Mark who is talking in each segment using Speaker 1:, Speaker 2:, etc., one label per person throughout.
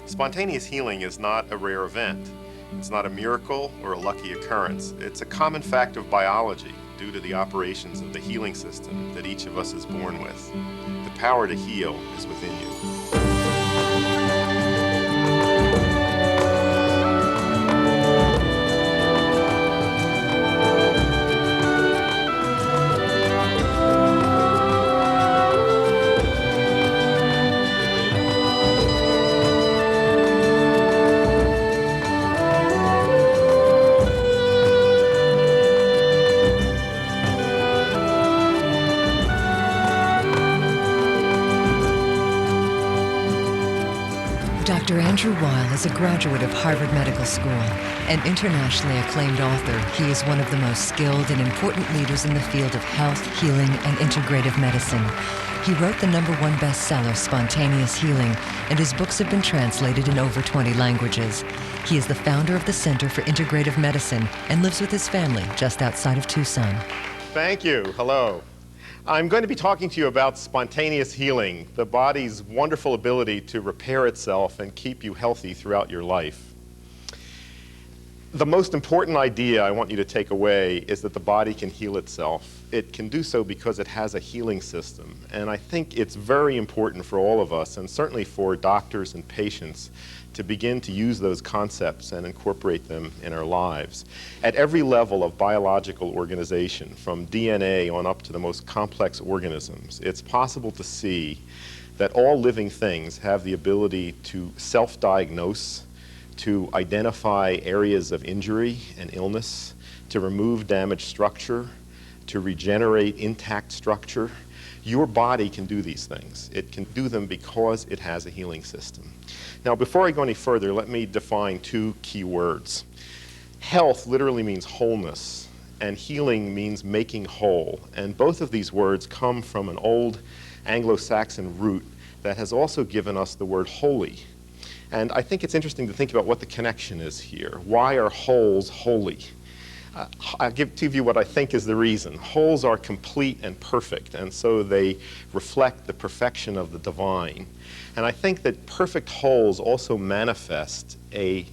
Speaker 1: Spontaneous healing is not a rare event. It's not a miracle or a lucky occurrence. It's a common fact of biology due to the operations of the healing system that each of us is born with. The power to heal is within you.
Speaker 2: Dr. Andrew Weil is a graduate of Harvard Medical School. An internationally acclaimed author, he is one of the most skilled and important leaders in the field of health, healing, and integrative medicine. He wrote the #1 bestseller, Spontaneous Healing, and his books have been translated in over 20 languages. He is the founder of the Center for Integrative Medicine and lives with his family just outside of Tucson.
Speaker 1: Thank you. Hello. I'm going to be talking to you about spontaneous healing, the body's wonderful ability to repair itself and keep you healthy throughout your life. The most important idea I want you to take away is that the body can heal itself. It can do so because it has a healing system. And I think it's very important for all of us, and certainly for doctors and patients, to begin to use those concepts and incorporate them in our lives. At every level of biological organization, from DNA on up to the most complex organisms, it's possible to see that all living things have the ability to self-diagnose, to identify areas of injury and illness, to remove damaged structure, to regenerate intact structure. Your body can do these things. It can do them because it has a healing system. Now, before I go any further, let me define two key words. Health literally means wholeness, and healing means making whole. And both of these words come from an old Anglo-Saxon root that has also given us the word holy. And I think it's interesting to think about what the connection is here. Why are wholes holy? I'll give to you what I think is the reason. Wholes are complete and perfect, and so they reflect the perfection of the divine. And I think that perfect wholes also manifest a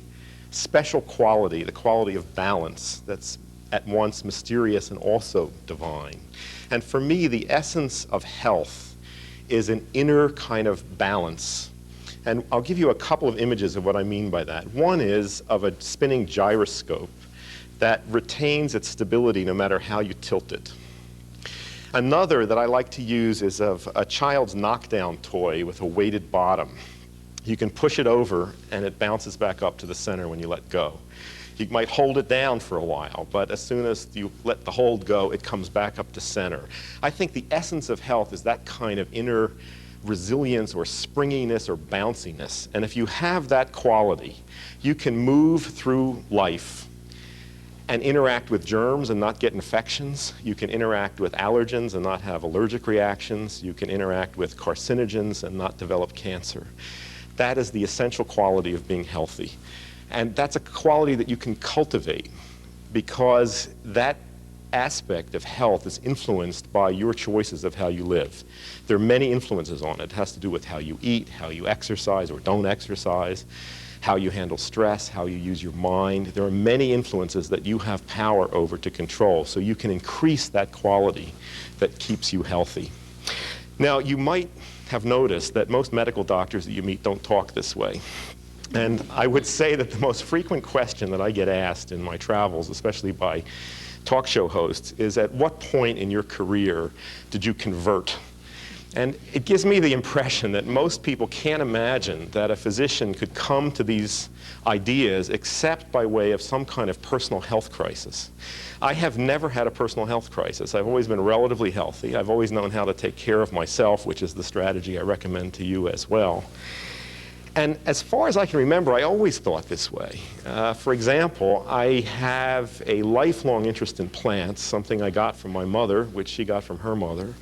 Speaker 1: special quality, the quality of balance, that's at once mysterious and also divine. And for me, the essence of health is an inner kind of balance. And I'll give you a couple of images of what I mean by that. One is of a spinning gyroscope that retains its stability no matter how you tilt it. Another that I like to use is of a child's knockdown toy with a weighted bottom. You can push it over and it bounces back up to the center when you let go. You might hold it down for a while, but as soon as you let the hold go, it comes back up to center. I think the essence of health is that kind of inner resilience or springiness or bounciness. And if you have that quality, you can move through life and interact with germs and not get infections. You can interact with allergens and not have allergic reactions. You can interact with carcinogens and not develop cancer. That is the essential quality of being healthy. And that's a quality that you can cultivate because that aspect of health is influenced by your choices of how you live. There are many influences on it. It has to do with how you eat, how you exercise or don't exercise, how you handle stress, how you use your mind. There are many influences that you have power over to control, so you can increase that quality that keeps you healthy. Now, you might have noticed that most medical doctors that you meet don't talk this way. And I would say that the most frequent question that I get asked in my travels, especially by talk show hosts, is at what point in your career did you convert? And it gives me the impression that most people can't imagine that a physician could come to these ideas except by way of some kind of personal health crisis. I have never had a personal health crisis. I've always been relatively healthy. I've always known how to take care of myself, which is the strategy I recommend to you as well. And as far as I can remember, I always thought this way. For example, I have a lifelong interest in plants, something I got from my mother, which she got from her mother.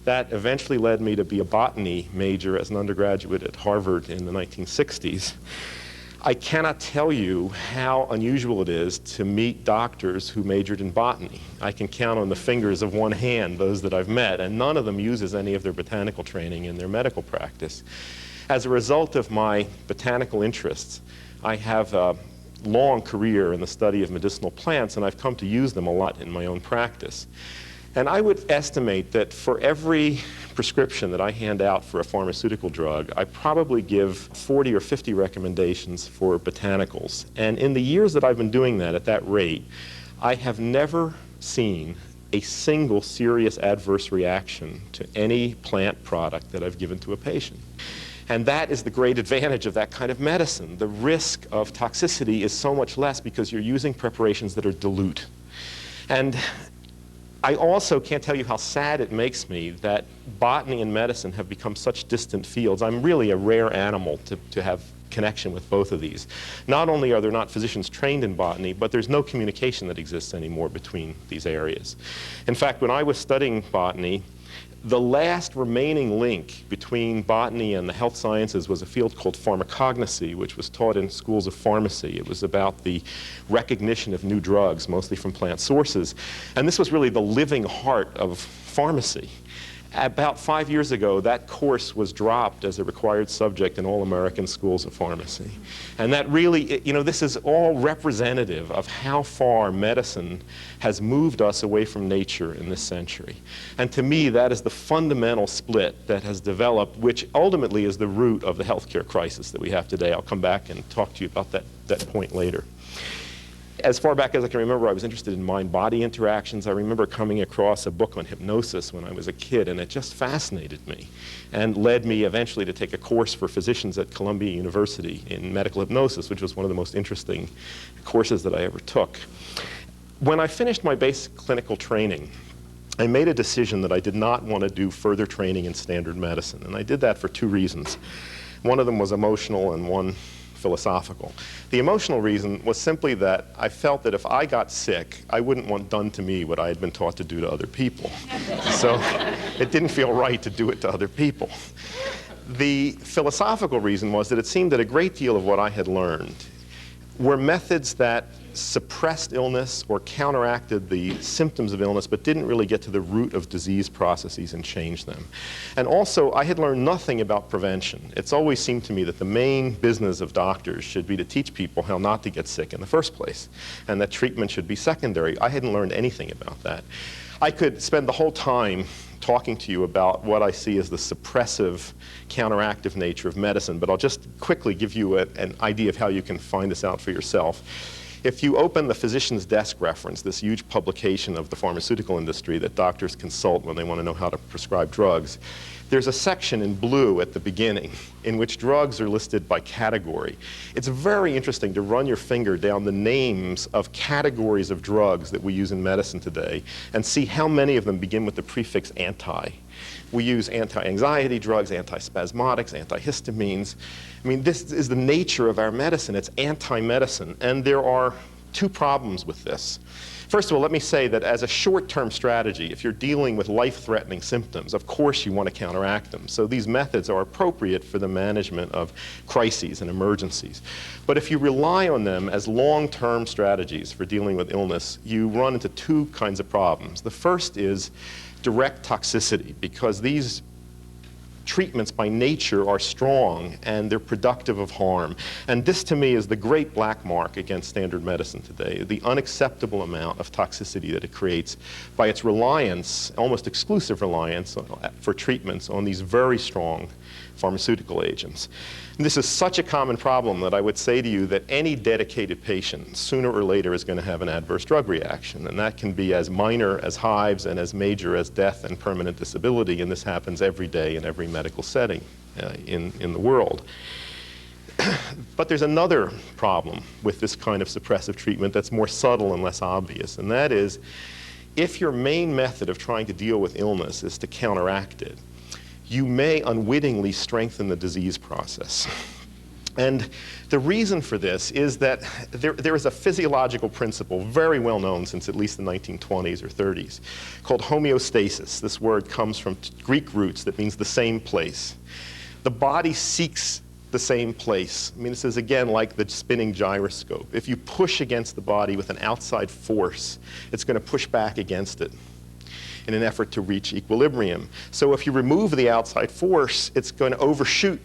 Speaker 1: That eventually led me to be a botany major as an undergraduate at Harvard in the 1960s. I cannot tell you how unusual it is to meet doctors who majored in botany. I can count on the fingers of one hand those that I've met, and none of them uses any of their botanical training in their medical practice. As a result of my botanical interests, I have a long career in the study of medicinal plants, and I've come to use them a lot in my own practice. And I would estimate that for every prescription that I hand out for a pharmaceutical drug, I probably give 40 or 50 recommendations for botanicals. And in the years that I've been doing that at that rate, I have never seen a single serious adverse reaction to any plant product that I've given to a patient. And that is the great advantage of that kind of medicine. The risk of toxicity is so much less because you're using preparations that are dilute. And I also can't tell you how sad it makes me that botany and medicine have become such distant fields. I'm really a rare animal to have connection with both of these. Not only are there not physicians trained in botany, but there's no communication that exists anymore between these areas. In fact, when I was studying botany, the last remaining link between botany and the health sciences was a field called pharmacognosy, which was taught in schools of pharmacy. It was about the recognition of new drugs, mostly from plant sources. And this was really the living heart of pharmacy. About 5 years ago, that course was dropped as a required subject in all American schools of pharmacy. And that really, this is all representative of how far medicine has moved us away from nature in this century. And to me, that is the fundamental split that has developed, which ultimately is the root of the healthcare crisis that we have today. I'll come back and talk to you about that point later. As far back as I can remember, I was interested in mind-body interactions. I remember coming across a book on hypnosis when I was a kid, and it just fascinated me and led me eventually to take a course for physicians at Columbia University in medical hypnosis, which was one of the most interesting courses that I ever took. When I finished my basic clinical training, I made a decision that I did not want to do further training in standard medicine, and I did that for two reasons. One of them was emotional and one philosophical. The emotional reason was simply that I felt that if I got sick, I wouldn't want done to me what I had been taught to do to other people. So it didn't feel right to do it to other people. The philosophical reason was that it seemed that a great deal of what I had learned were methods that suppressed illness or counteracted the symptoms of illness but didn't really get to the root of disease processes and change them. And also, I had learned nothing about prevention. It's always seemed to me that the main business of doctors should be to teach people how not to get sick in the first place, and that treatment should be secondary. I hadn't learned anything about that. I could spend the whole time talking to you about what I see as the suppressive, counteractive nature of medicine, but I'll just quickly give you an idea of how you can find this out for yourself. If you open the Physician's Desk reference, this huge publication of the pharmaceutical industry that doctors consult when they want to know how to prescribe drugs, there's a section in blue at the beginning in which drugs are listed by category. It's very interesting to run your finger down the names of categories of drugs that we use in medicine today and see how many of them begin with the prefix anti. We use anti-anxiety drugs, antispasmodics, antihistamines. I mean, this is the nature of our medicine. It's anti-medicine. And there are two problems with this. First of all, let me say that as a short-term strategy, if you're dealing with life-threatening symptoms, of course you want to counteract them. So these methods are appropriate for the management of crises and emergencies. But if you rely on them as long-term strategies for dealing with illness, you run into two kinds of problems. The first is direct toxicity, because these treatments by nature are strong and they're productive of harm. And this to me is the great black mark against standard medicine today, the unacceptable amount of toxicity that it creates by its reliance, almost exclusive reliance for treatments on these very strong pharmaceutical agents. And this is such a common problem that I would say to you that any dedicated patient sooner or later is going to have an adverse drug reaction, and that can be as minor as hives and as major as death and permanent disability, and this happens every day in every medical setting in the world. But there's another problem with this kind of suppressive treatment that's more subtle and less obvious, and that is if your main method of trying to deal with illness is to counteract it, you may unwittingly strengthen the disease process. And the reason for this is that there is a physiological principle very well known since at least the 1920s or 30s called homeostasis. This word comes from Greek roots that means the same place. The body seeks the same place. I mean, this is again like the spinning gyroscope. If you push against the body with an outside force, it's going to push back against it in an effort to reach equilibrium. So if you remove the outside force, it's going to overshoot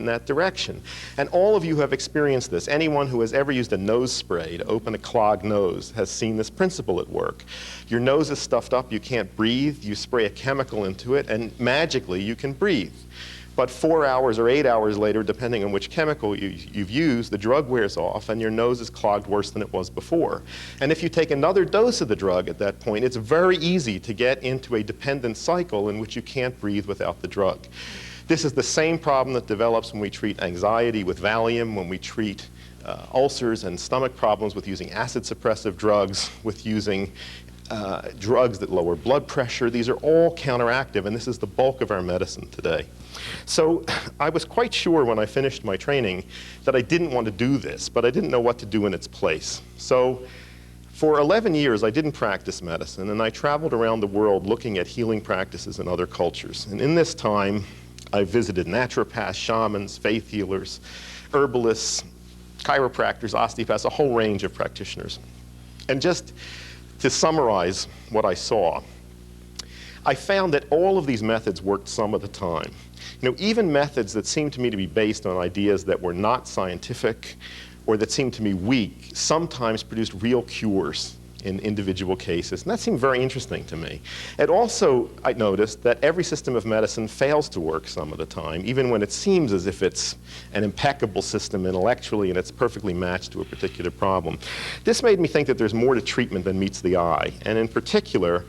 Speaker 1: in that direction. And all of you have experienced this. Anyone who has ever used a nose spray to open a clogged nose has seen this principle at work. Your nose is stuffed up, you can't breathe, you spray a chemical into it, and magically you can breathe. But 4 hours or 8 hours later, depending on which chemical you've used, the drug wears off and your nose is clogged worse than it was before. And if you take another dose of the drug at that point, it's very easy to get into a dependent cycle in which you can't breathe without the drug. This is the same problem that develops when we treat anxiety with Valium, when we treat ulcers and stomach problems with using acid suppressive drugs, with using drugs that lower blood pressure. These are all counteractive, and this is the bulk of our medicine today. So I was quite sure when I finished my training that I didn't want to do this, but I didn't know what to do in its place. So for 11 years, I didn't practice medicine, and I traveled around the world looking at healing practices in other cultures. And in this time, I visited naturopaths, shamans, faith healers, herbalists, chiropractors, osteopaths, a whole range of practitioners. And just to summarize what I saw, I found that all of these methods worked some of the time. You know, even methods that seemed to me to be based on ideas that were not scientific or that seemed to me weak sometimes produced real cures in individual cases, and that seemed very interesting to me. And also, I noticed that every system of medicine fails to work some of the time, even when it seems as if it's an impeccable system intellectually and it's perfectly matched to a particular problem. This made me think that there's more to treatment than meets the eye, and in particular,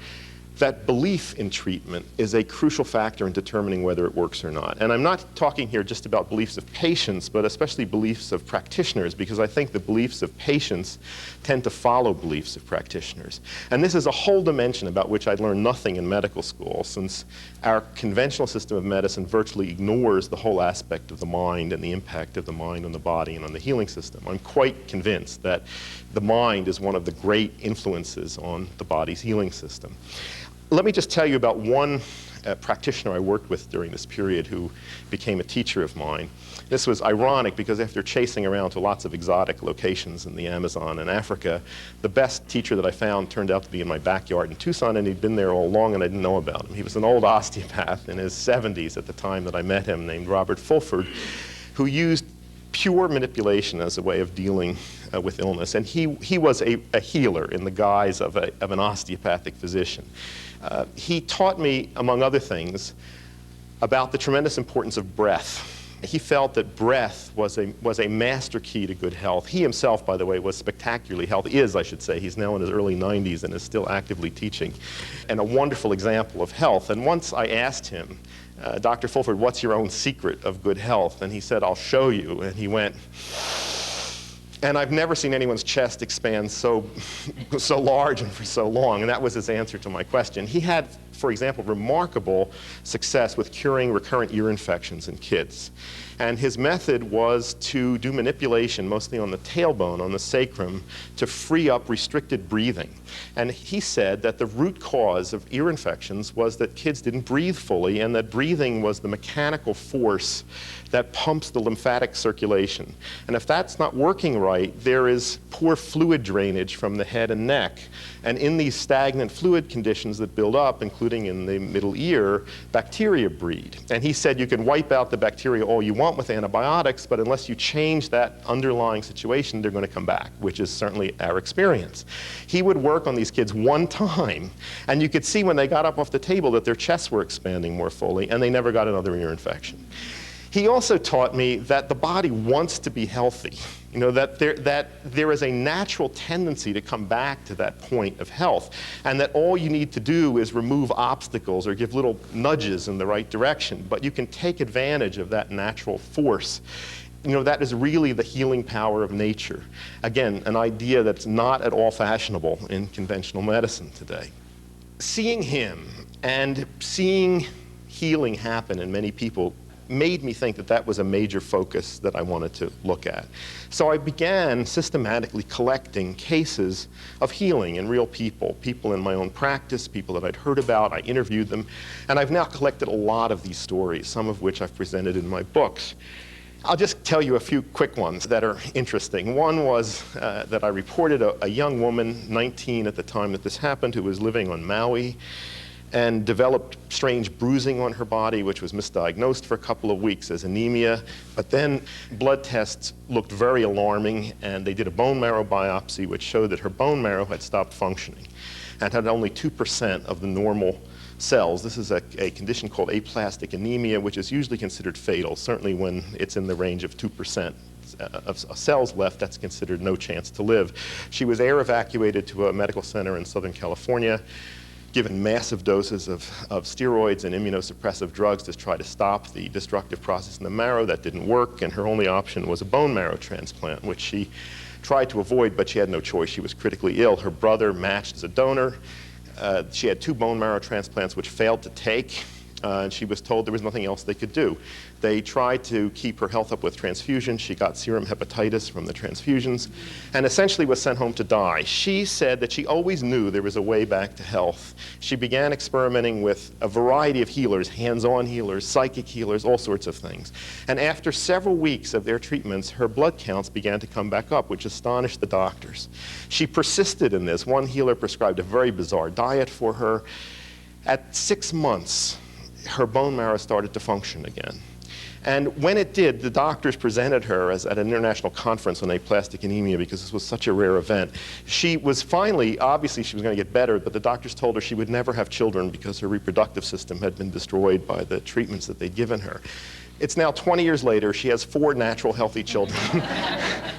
Speaker 1: that belief in treatment is a crucial factor in determining whether it works or not. And I'm not talking here just about beliefs of patients, but especially beliefs of practitioners, because I think the beliefs of patients tend to follow beliefs of practitioners. And this is a whole dimension about which I'd learned nothing in medical school, since our conventional system of medicine virtually ignores the whole aspect of the mind and the impact of the mind on the body and on the healing system. I'm quite convinced that the mind is one of the great influences on the body's healing system. Let me just tell you about one practitioner I worked with during this period who became a teacher of mine. This was ironic because after chasing around to lots of exotic locations in the Amazon and Africa, the best teacher that I found turned out to be in my backyard in Tucson, and he'd been there all along and I didn't know about him. He was an old osteopath in his 70s at the time that I met him, named Robert Fulford, who used pure manipulation as a way of dealing with illness. And he was a healer in the guise of an osteopathic physician. He taught me, among other things, about the tremendous importance of breath. He felt that breath was a master key to good health. He himself, by the way, was spectacularly healthy, I should say. He's now in his early 90s and is still actively teaching, and a wonderful example of health. And once I asked him, Dr. Fulford, what's your own secret of good health? And he said, I'll show you. And he went, and I've never seen anyone's chest expand so large and for so long. And that was his answer to my question. He had, for example, remarkable success with curing recurrent ear infections in kids. And his method was to do manipulation, mostly on the tailbone, on the sacrum, to free up restricted breathing. And he said that the root cause of ear infections was that kids didn't breathe fully, and that breathing was the mechanical force that pumps the lymphatic circulation. And if that's not working right, there is poor fluid drainage from the head and neck. And in these stagnant fluid conditions that build up, including in the middle ear, bacteria breed. And he said you can wipe out the bacteria all you want with antibiotics, but unless you change that underlying situation, they're going to come back, which is certainly our experience. He would work on these kids one time, and you could see when they got up off the table that their chests were expanding more fully, and they never got another ear infection. He also taught me that the body wants to be healthy. You know, that there is a natural tendency to come back to that point of health, and that all you need to do is remove obstacles or give little nudges in the right direction. But you can take advantage of that natural force. You know, that is really the healing power of nature. Again, an idea that's not at all fashionable in conventional medicine today. Seeing him and seeing healing happen in many people made me think that that was a major focus that I wanted to look at. So I began systematically collecting cases of healing in real people, people in my own practice, people that I'd heard about. I interviewed them, and I've now collected a lot of these stories, some of which I've presented in my books. I'll just tell you a few quick ones that are interesting. One was that I reported a young woman, 19 at the time that this happened, who was living on Maui. and developed strange bruising on her body, which was misdiagnosed for a couple of weeks as anemia. But then blood tests looked very alarming, and they did a bone marrow biopsy, which showed that her bone marrow had stopped functioning and had only 2% of the normal cells. This is a condition called aplastic anemia, which is usually considered fatal. Certainly when it's in the range of 2% of cells left, that's considered no chance to live. She was air evacuated to a medical center in Southern California, given massive doses of steroids and immunosuppressive drugs to try to stop the destructive process in the marrow. That didn't work, and her only option was a bone marrow transplant, which she tried to avoid, but she had no choice. She was critically ill. Her brother matched as a donor. She had 2 bone marrow transplants which failed to take, and she was told there was nothing else they could do. They tried to keep her health up with transfusions. She got serum hepatitis from the transfusions and essentially was sent home to die. She said that she always knew there was a way back to health. She began experimenting with a variety of healers, hands-on healers, psychic healers, all sorts of things. And after several weeks of their treatments, her blood counts began to come back up, which astonished the doctors. She persisted in this. One healer prescribed a very bizarre diet for her. At 6 months, her bone marrow started to function again. And when it did, the doctors presented her at an international conference on aplastic anemia because this was such a rare event. She was finally, obviously she was going to get better, but the doctors told her she would never have children because her reproductive system had been destroyed by the treatments that they'd given her. It's now 20 years later. She has 4 natural, healthy children.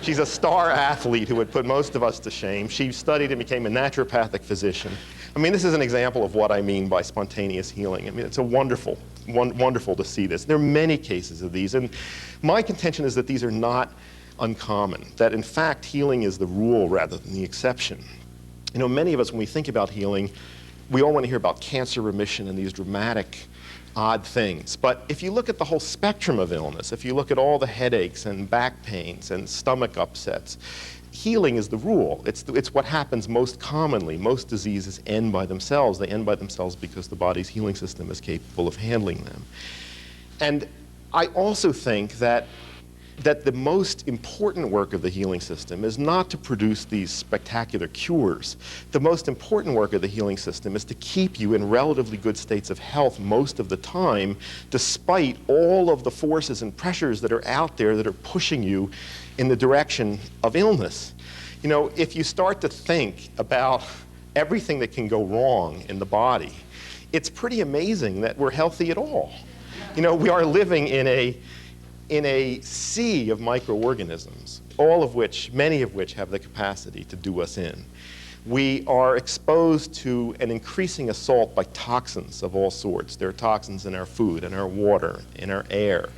Speaker 1: She's a star athlete who would put most of us to shame. She studied and became a naturopathic physician. I mean, this is an example of what I mean by spontaneous healing. I mean, it's a wonderful to see this. There are many cases of these, and my contention is that these are not uncommon, that in fact healing is the rule rather than the exception. You know, many of us, when we think about healing, we all want to hear about cancer remission and these dramatic, odd things. But if you look at the whole spectrum of illness, if you look at all the headaches and back pains and stomach upsets, healing is the rule. It's what happens most commonly. Most diseases end by themselves. They end by themselves because the body's healing system is capable of handling them. And I also think that the most important work of the healing system is not to produce these spectacular cures. The most important work of the healing system is to keep you in relatively good states of health most of the time, despite all of the forces and pressures that are out there that are pushing you in the direction of illness. You know, if you start to think about everything that can go wrong in the body, it's pretty amazing that we're healthy at all. You know, we are living in a sea of microorganisms, many of which have the capacity to do us in. We are exposed to an increasing assault by toxins of all sorts. There are toxins in our food, in our water, in our air.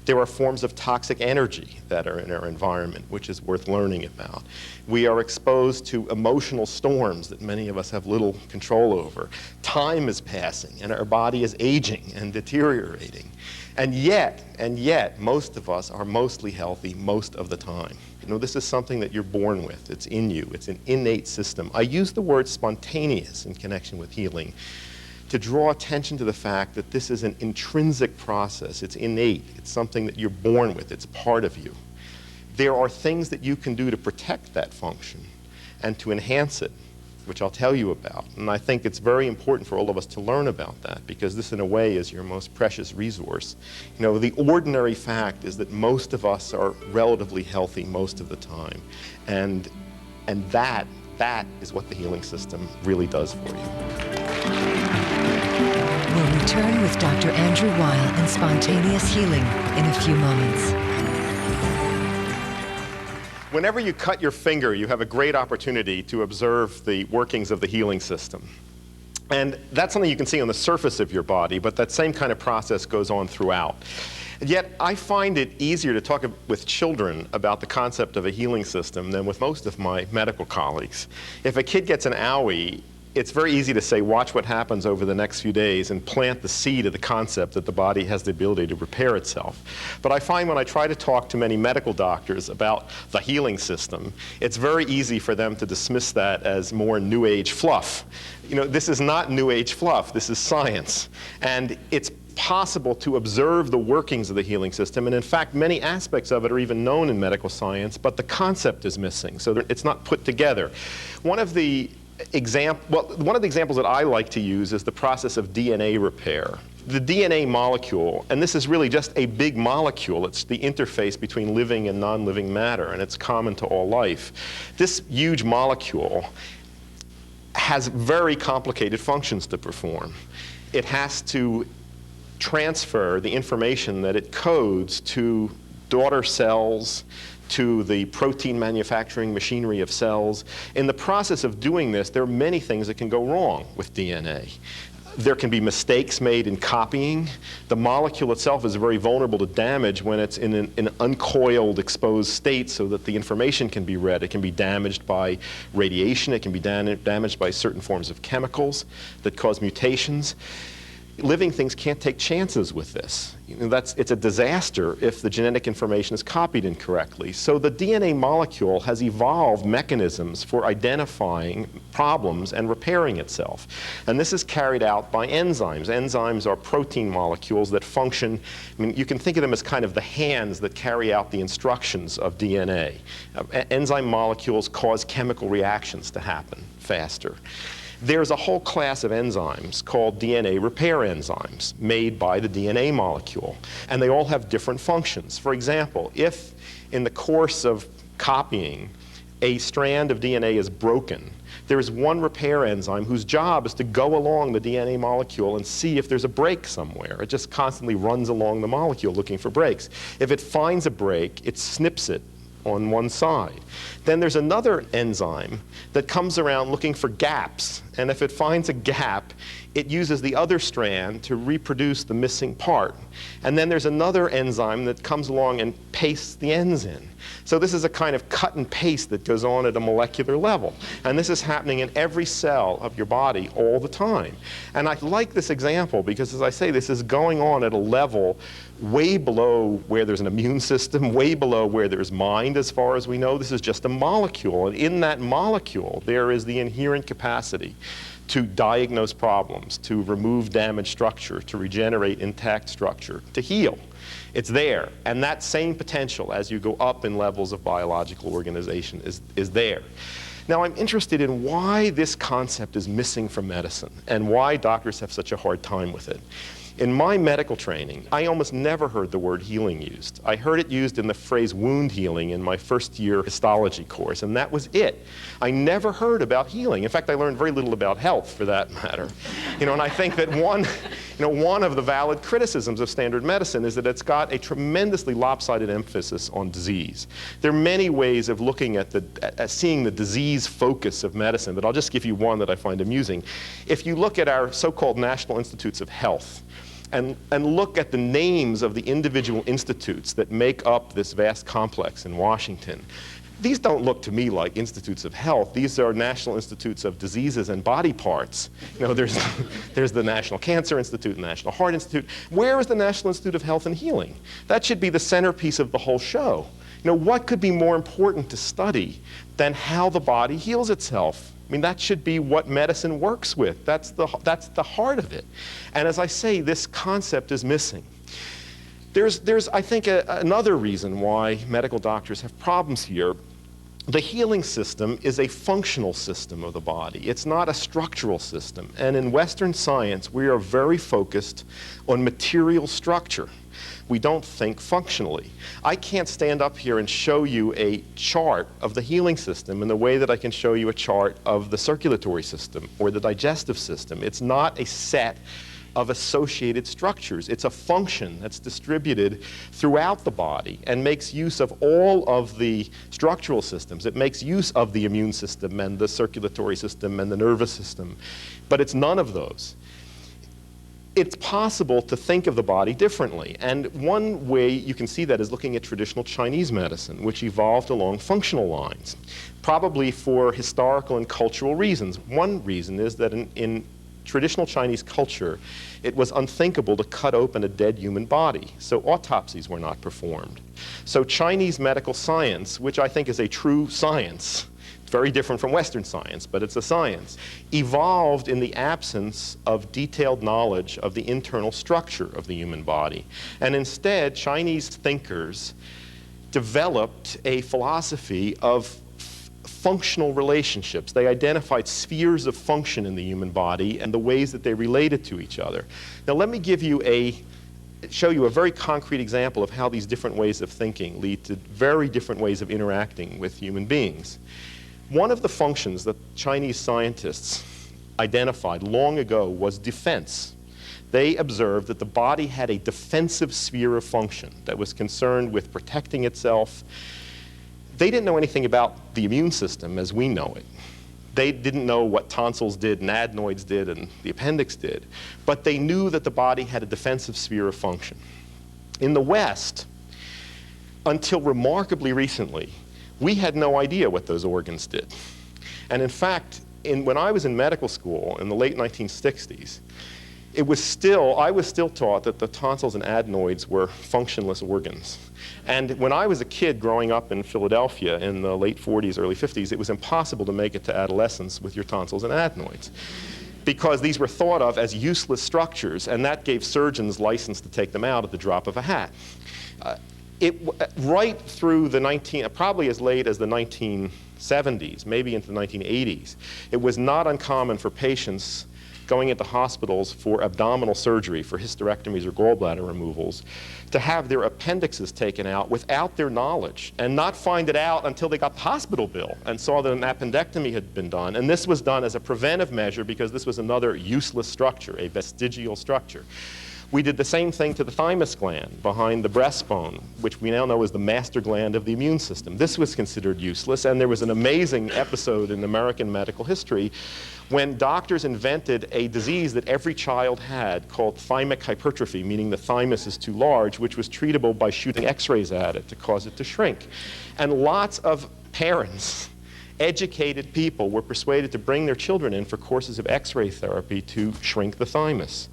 Speaker 1: There are forms of toxic energy that are in our environment, which is worth learning about. We are exposed to emotional storms that many of us have little control over. Time is passing, and our body is aging and deteriorating. And yet, most of us are mostly healthy most of the time. You know, this is something that you're born with. It's in you. It's an innate system. I use the word spontaneous in connection with healing to draw attention to the fact that this is an intrinsic process. It's innate. It's something that you're born with. It's part of you. There are things that you can do to protect that function and to enhance it, which I'll tell you about. And I think it's very important for all of us to learn about that, because this, in a way, is your most precious resource. You know, the ordinary fact is that most of us are relatively healthy most of the time. And that is what the healing system really does for you.
Speaker 2: We'll return with Dr. Andrew Weil and spontaneous healing in a few moments.
Speaker 1: Whenever you cut your finger, you have a great opportunity to observe the workings of the healing system. And that's something you can see on the surface of your body, but that same kind of process goes on throughout. And yet, I find it easier to talk with children about the concept of a healing system than with most of my medical colleagues. If a kid gets an owie, it's very easy to say, watch what happens over the next few days and plant the seed of the concept that the body has the ability to repair itself. But I find when I try to talk to many medical doctors about the healing system, it's very easy for them to dismiss that as more New Age fluff. You know, this is not New Age fluff. This is science. And it's possible to observe the workings of the healing system, and in fact many aspects of it are even known in medical science, but the concept is missing, so it's not put together. One of the Well, one of the examples that I like to use is the process of DNA repair. The DNA molecule, and this is really just a big molecule, it's the interface between living and non-living matter, and it's common to all life. This huge molecule has very complicated functions to perform. It has to transfer the information that it codes to daughter cells, to the protein manufacturing machinery of cells. In the process of doing this, there are many things that can go wrong with DNA. There can be mistakes made in copying. The molecule itself is very vulnerable to damage when it's in an uncoiled, exposed state so that the information can be read. It can be damaged by radiation. It can be damaged by certain forms of chemicals that cause mutations. Living things can't take chances with this. It's a disaster if the genetic information is copied incorrectly. So the DNA molecule has evolved mechanisms for identifying problems and repairing itself. And this is carried out by enzymes. Enzymes are protein molecules that function, you can think of them as kind of the hands that carry out the instructions of DNA. Enzyme molecules cause chemical reactions to happen faster. There's a whole class of enzymes called DNA repair enzymes made by the DNA molecule, and they all have different functions. For example, if in the course of copying a strand of DNA is broken, there is one repair enzyme whose job is to go along the DNA molecule and see if there's a break somewhere. It just constantly runs along the molecule looking for breaks. If it finds a break, it snips it on one side. Then there's another enzyme that comes around looking for gaps, and if it finds a gap, it uses the other strand to reproduce the missing part. And then there's another enzyme that comes along and pastes the ends in. So this is a kind of cut and paste that goes on at a molecular level. And this is happening in every cell of your body all the time. And I like this example because, as I say, this is going on at a level way below where there's an immune system, way below where there's mind as far as we know. This is just a molecule. And in that molecule, there is the inherent capacity to diagnose problems, to remove damaged structure, to regenerate intact structure, to heal. It's there. And that same potential as you go up in levels of biological organization is there. Now, I'm interested in why this concept is missing from medicine and why doctors have such a hard time with it. In my medical training, I almost never heard the word healing used. I heard it used in the phrase wound healing in my first-year histology course, and that was it. I never heard about healing. In fact, I learned very little about health, for that matter. And I think that one of the valid criticisms of standard medicine is that it's got a tremendously lopsided emphasis on disease. There are many ways of looking at seeing the disease focus of medicine, but I'll just give you one that I find amusing. If you look at our so-called National Institutes of Health, and look at the names of the individual institutes that make up this vast complex in Washington, these don't look to me like institutes of health. These are National Institutes of Diseases and Body Parts. There's the National Cancer Institute, the National Heart Institute. Where is the National Institute of Health and Healing? That should be the centerpiece of the whole show. What could be more important to study than how the body heals itself? That should be what medicine works with. That's the heart of it. And as I say, this concept is missing. There's I think, another reason why medical doctors have problems here. The healing system is a functional system of the body. It's not a structural system. And in Western science, we are very focused on material structure. We don't think functionally. I can't stand up here and show you a chart of the healing system in the way that I can show you a chart of the circulatory system or the digestive system. It's not a set of associated structures. It's a function that's distributed throughout the body and makes use of all of the structural systems. It makes use of the immune system and the circulatory system and the nervous system, but it's none of those. It's possible to think of the body differently, and one way you can see that is looking at traditional Chinese medicine, which evolved along functional lines, probably for historical and cultural reasons. One reason is that in traditional Chinese culture, it was unthinkable to cut open a dead human body, so autopsies were not performed. So Chinese medical science, which I think is a true science, very different from Western science, but it's a science, evolved in the absence of detailed knowledge of the internal structure of the human body. And instead, Chinese thinkers developed a philosophy of functional relationships. They identified spheres of function in the human body and the ways that they related to each other. Now let me show you a very concrete example of how these different ways of thinking lead to very different ways of interacting with human beings. One of the functions that Chinese scientists identified long ago was defense. They observed that the body had a defensive sphere of function that was concerned with protecting itself. They didn't know anything about the immune system as we know it. They didn't know what tonsils did and adenoids did and the appendix did, but they knew that the body had a defensive sphere of function. In the West, until remarkably recently, we had no idea what those organs did. And in fact, when I was in medical school in the late 1960s, I was still taught that the tonsils and adenoids were functionless organs. And when I was a kid growing up in Philadelphia in the late 40s, early 50s, it was impossible to make it to adolescence with your tonsils and adenoids, because these were thought of as useless structures, and that gave surgeons license to take them out at the drop of a hat. Right through probably as late as the 1970s, maybe into the 1980s, it was not uncommon for patients going into hospitals for abdominal surgery, for hysterectomies or gallbladder removals, to have their appendixes taken out without their knowledge and not find it out until they got the hospital bill and saw that an appendectomy had been done. And this was done as a preventive measure because this was another useless structure, a vestigial structure. We did the same thing to the thymus gland behind the breastbone, which we now know is the master gland of the immune system. This was considered useless, and there was an amazing episode in American medical history when doctors invented a disease that every child had called thymic hypertrophy, meaning the thymus is too large, which was treatable by shooting x-rays at it to cause it to shrink. And lots of parents, educated people, were persuaded to bring their children in for courses of x-ray therapy to shrink the thymus.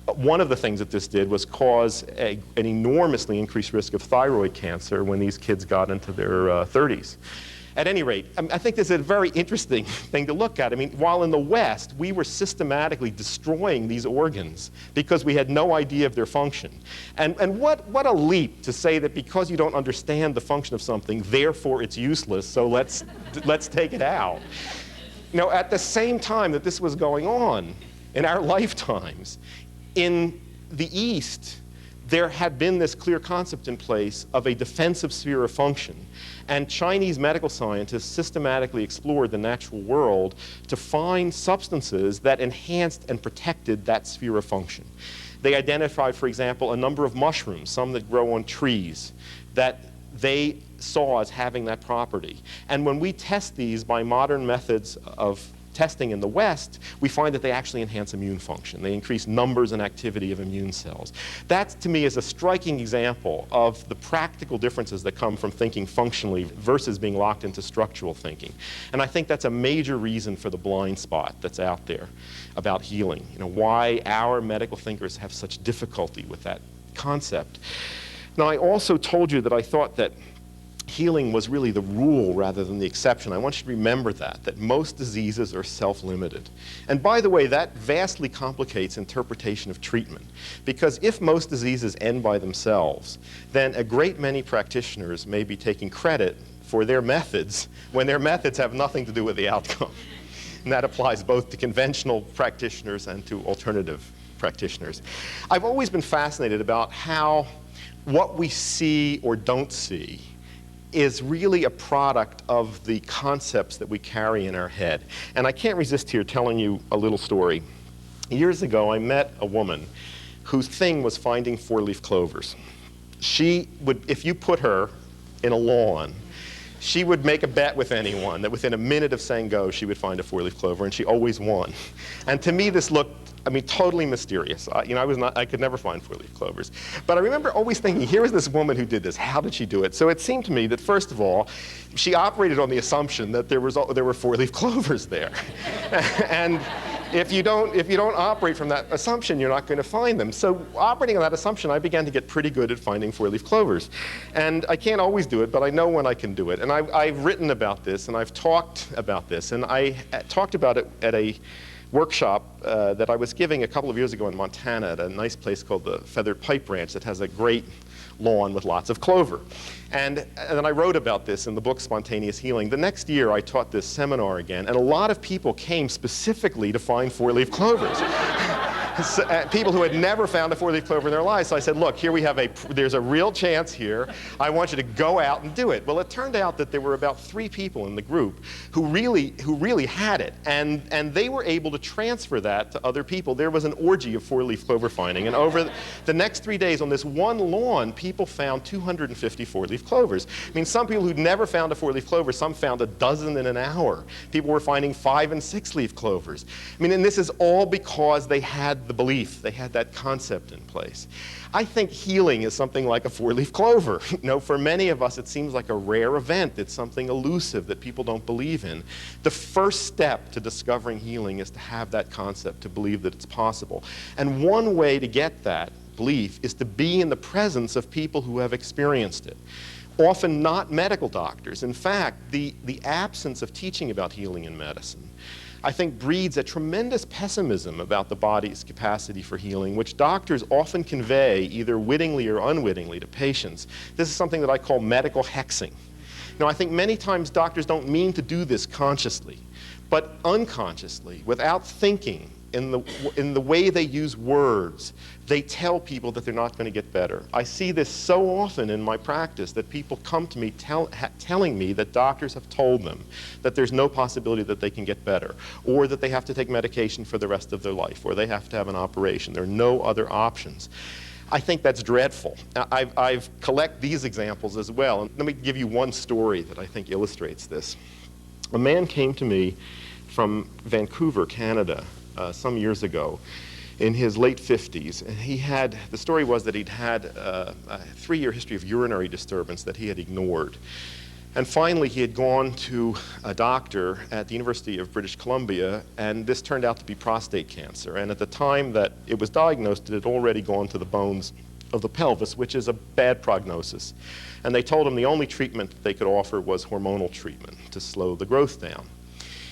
Speaker 1: One of the things that this did was cause an enormously increased risk of thyroid cancer when these kids got into their 30s. At any rate, I think this is a very interesting thing to look at. I mean, while in the West, we were systematically destroying these organs because we had no idea of their function. And what a leap to say that because you don't understand the function of something, therefore it's useless, so let's take it out. You know, at the same time that this was going on in our lifetimes, in the East, there had been this clear concept in place of a defensive sphere of function. And Chinese medical scientists systematically explored the natural world to find substances that enhanced and protected that sphere of function. They identified, for example, a number of mushrooms, some that grow on trees, that they saw as having that property. And when we test these by modern methods of testing in the West, we find that they actually enhance immune function. They increase numbers and activity of immune cells. That, to me, is a striking example of the practical differences that come from thinking functionally versus being locked into structural thinking. And I think that's a major reason for the blind spot that's out there about healing. You know, why our medical thinkers have such difficulty with that concept. Now, I also told you that I thought that healing was really the rule rather than the exception. I want you to remember that most diseases are self-limited. And by the way, that vastly complicates interpretation of treatment, because if most diseases end by themselves, then a great many practitioners may be taking credit for their methods when their methods have nothing to do with the outcome. And that applies both to conventional practitioners and to alternative practitioners. I've always been fascinated about how what we see or don't see is really a product of the concepts that we carry in our head. And I can't resist here telling you a little story. Years ago, I met a woman whose thing was finding four-leaf clovers. She would, if you put her in a lawn, she would make a bet with anyone that within a minute of saying go, she would find a four-leaf clover, and she always won. And to me, this looked, I mean, totally mysterious. I could never find four-leaf clovers. But I remember always thinking, here is this woman who did this. How did she do it? So it seemed to me that, first of all, she operated on the assumption that there were four-leaf clovers there. And if you don't operate from that assumption, you're not going to find them. So operating on that assumption, I began to get pretty good at finding four-leaf clovers. And I can't always do it, but I know when I can do it. And I've written about this, and I've talked about this. And I talked about it at a workshop that I was giving a couple of years ago in Montana at a nice place called the Feathered Pipe Ranch that has a great lawn with lots of clover. And then I wrote about this in the book Spontaneous Healing. The next year I taught this seminar again, and a lot of people came specifically to find four-leaf clovers. People who had never found a four-leaf clover in their lives. So I said, look, here we have there's a real chance here. I want you to go out and do it. Well, it turned out that there were about 3 people in the group who really had it. And they were able to transfer that to other people. There was an orgy of four-leaf clover finding. And over the next 3 days on this one lawn, people found 250 four-leaf clovers. I mean, some people who'd never found a four-leaf clover, some found a dozen in an hour. People were finding 5- and 6-leaf clovers. I mean, and this is all because they had the belief, they had that concept in place. I think healing is something like a four-leaf clover. You know, for many of us, it seems like a rare event. It's something elusive that people don't believe in. The first step to discovering healing is to have that concept, to believe that it's possible. And one way to get that belief is to be in the presence of people who have experienced it. Often not medical doctors. In fact, the absence of teaching about healing in medicine, I think, breeds a tremendous pessimism about the body's capacity for healing, which doctors often convey, either wittingly or unwittingly, to patients. This is something that I call medical hexing. Now, I think many times doctors don't mean to do this consciously, but unconsciously, without thinking, in the way they use words, they tell people that they're not going to get better. I see this so often in my practice that people come to me telling me that doctors have told them that there's no possibility that they can get better, or that they have to take medication for the rest of their life, or they have to have an operation. There are no other options. I think that's dreadful. I've collect these examples as well. And let me give you one story that I think illustrates this. A man came to me from Vancouver, Canada, some years ago, in his late 50s. And the story was that he'd had a 3-year history of urinary disturbance that he had ignored. And finally, he had gone to a doctor at the University of British Columbia, and this turned out to be prostate cancer. And at the time that it was diagnosed, it had already gone to the bones of the pelvis, which is a bad prognosis. And they told him the only treatment that they could offer was hormonal treatment to slow the growth down.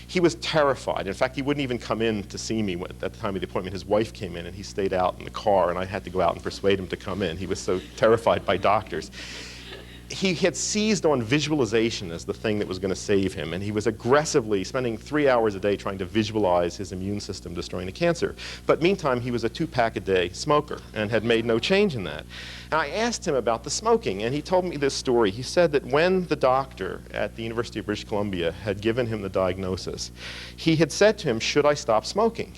Speaker 1: He was terrified. In fact, he wouldn't even come in to see me at the time of the appointment. His wife came in, and he stayed out in the car, and I had to go out and persuade him to come in. He was so terrified by doctors. He had seized on visualization as the thing that was going to save him, and he was aggressively spending 3 hours a day trying to visualize his immune system destroying the cancer. But meantime, he was a 2-pack-a-day smoker and had made no change in that. And I asked him about the smoking, and he told me this story. He said that when the doctor at the University of British Columbia had given him the diagnosis, he had said to him, "Should I stop smoking?"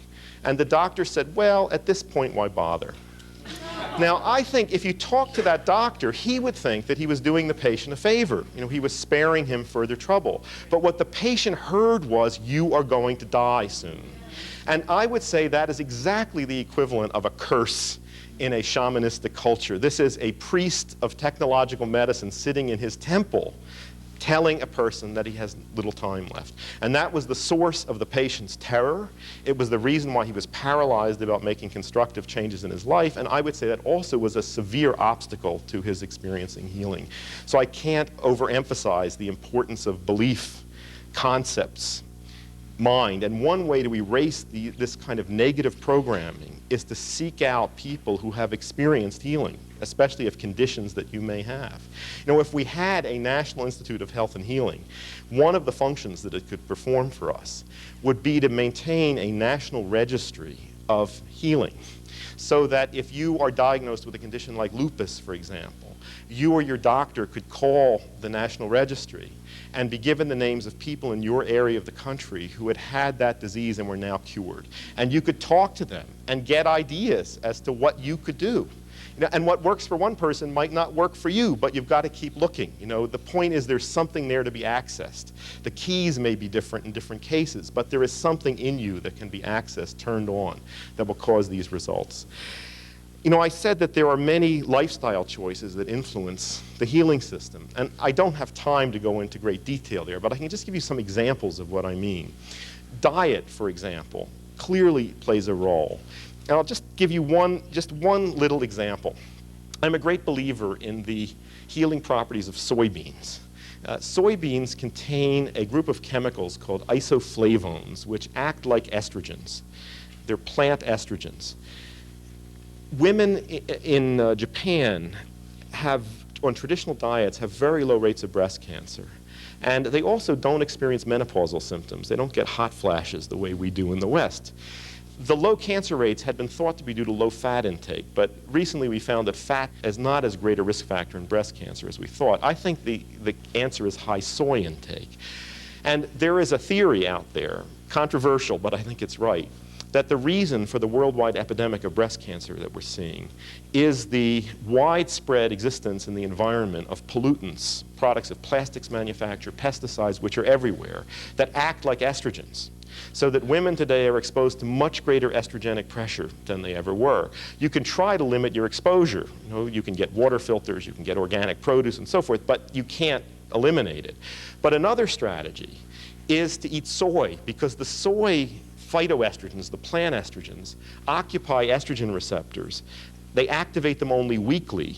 Speaker 1: And the doctor said, "Well, at this point, why bother?" Now, I think if you talk to that doctor, he would think that he was doing the patient a favor. You know, he was sparing him further trouble. But what the patient heard was, "You are going to die soon." And I would say that is exactly the equivalent of a curse in a shamanistic culture. This is a priest of technological medicine sitting in his temple telling a person that he has little time left. And that was the source of the patient's terror. It was the reason why he was paralyzed about making constructive changes in his life. And I would say that also was a severe obstacle to his experiencing healing. So I can't overemphasize the importance of belief, concepts, mind. And one way to erase this kind of negative programming is to seek out people who have experienced healing, especially of conditions that you may have. You know, if we had a National Institute of Health and Healing, one of the functions that it could perform for us would be to maintain a national registry of healing, so that if you are diagnosed with a condition like lupus, for example, you or your doctor could call the National Registry and be given the names of people in your area of the country who had had that disease and were now cured. And you could talk to them and get ideas as to what you could do. You know, and what works for one person might not work for you, but you've got to keep looking. You know, the point is there's something there to be accessed. The keys may be different in different cases, but there is something in you that can be accessed, turned on, that will cause these results. You know, I said that there are many lifestyle choices that influence the healing system, and I don't have time to go into great detail there, but I can just give you some examples of what I mean. Diet, for example, clearly plays a role. And I'll just give you one little example. I'm a great believer in the healing properties of soybeans. Soybeans contain a group of chemicals called isoflavones, which act like estrogens. They're plant estrogens. Women in Japan have, on traditional diets, have very low rates of breast cancer. And they also don't experience menopausal symptoms. They don't get hot flashes the way we do in the West. The low cancer rates had been thought to be due to low fat intake, but recently we found that fat is not as great a risk factor in breast cancer as we thought. I think the answer is high soy intake. And there is a theory out there, controversial, but I think it's right, that the reason for the worldwide epidemic of breast cancer that we're seeing is the widespread existence in the environment of pollutants, products of plastics manufacture, pesticides, which are everywhere, that act like estrogens. So that women today are exposed to much greater estrogenic pressure than they ever were. You can try to limit your exposure. You know, you can get water filters, you can get organic produce and so forth, but you can't eliminate it. But another strategy is to eat soy, because the soy phytoestrogens, the plant estrogens, occupy estrogen receptors. They activate them only weakly,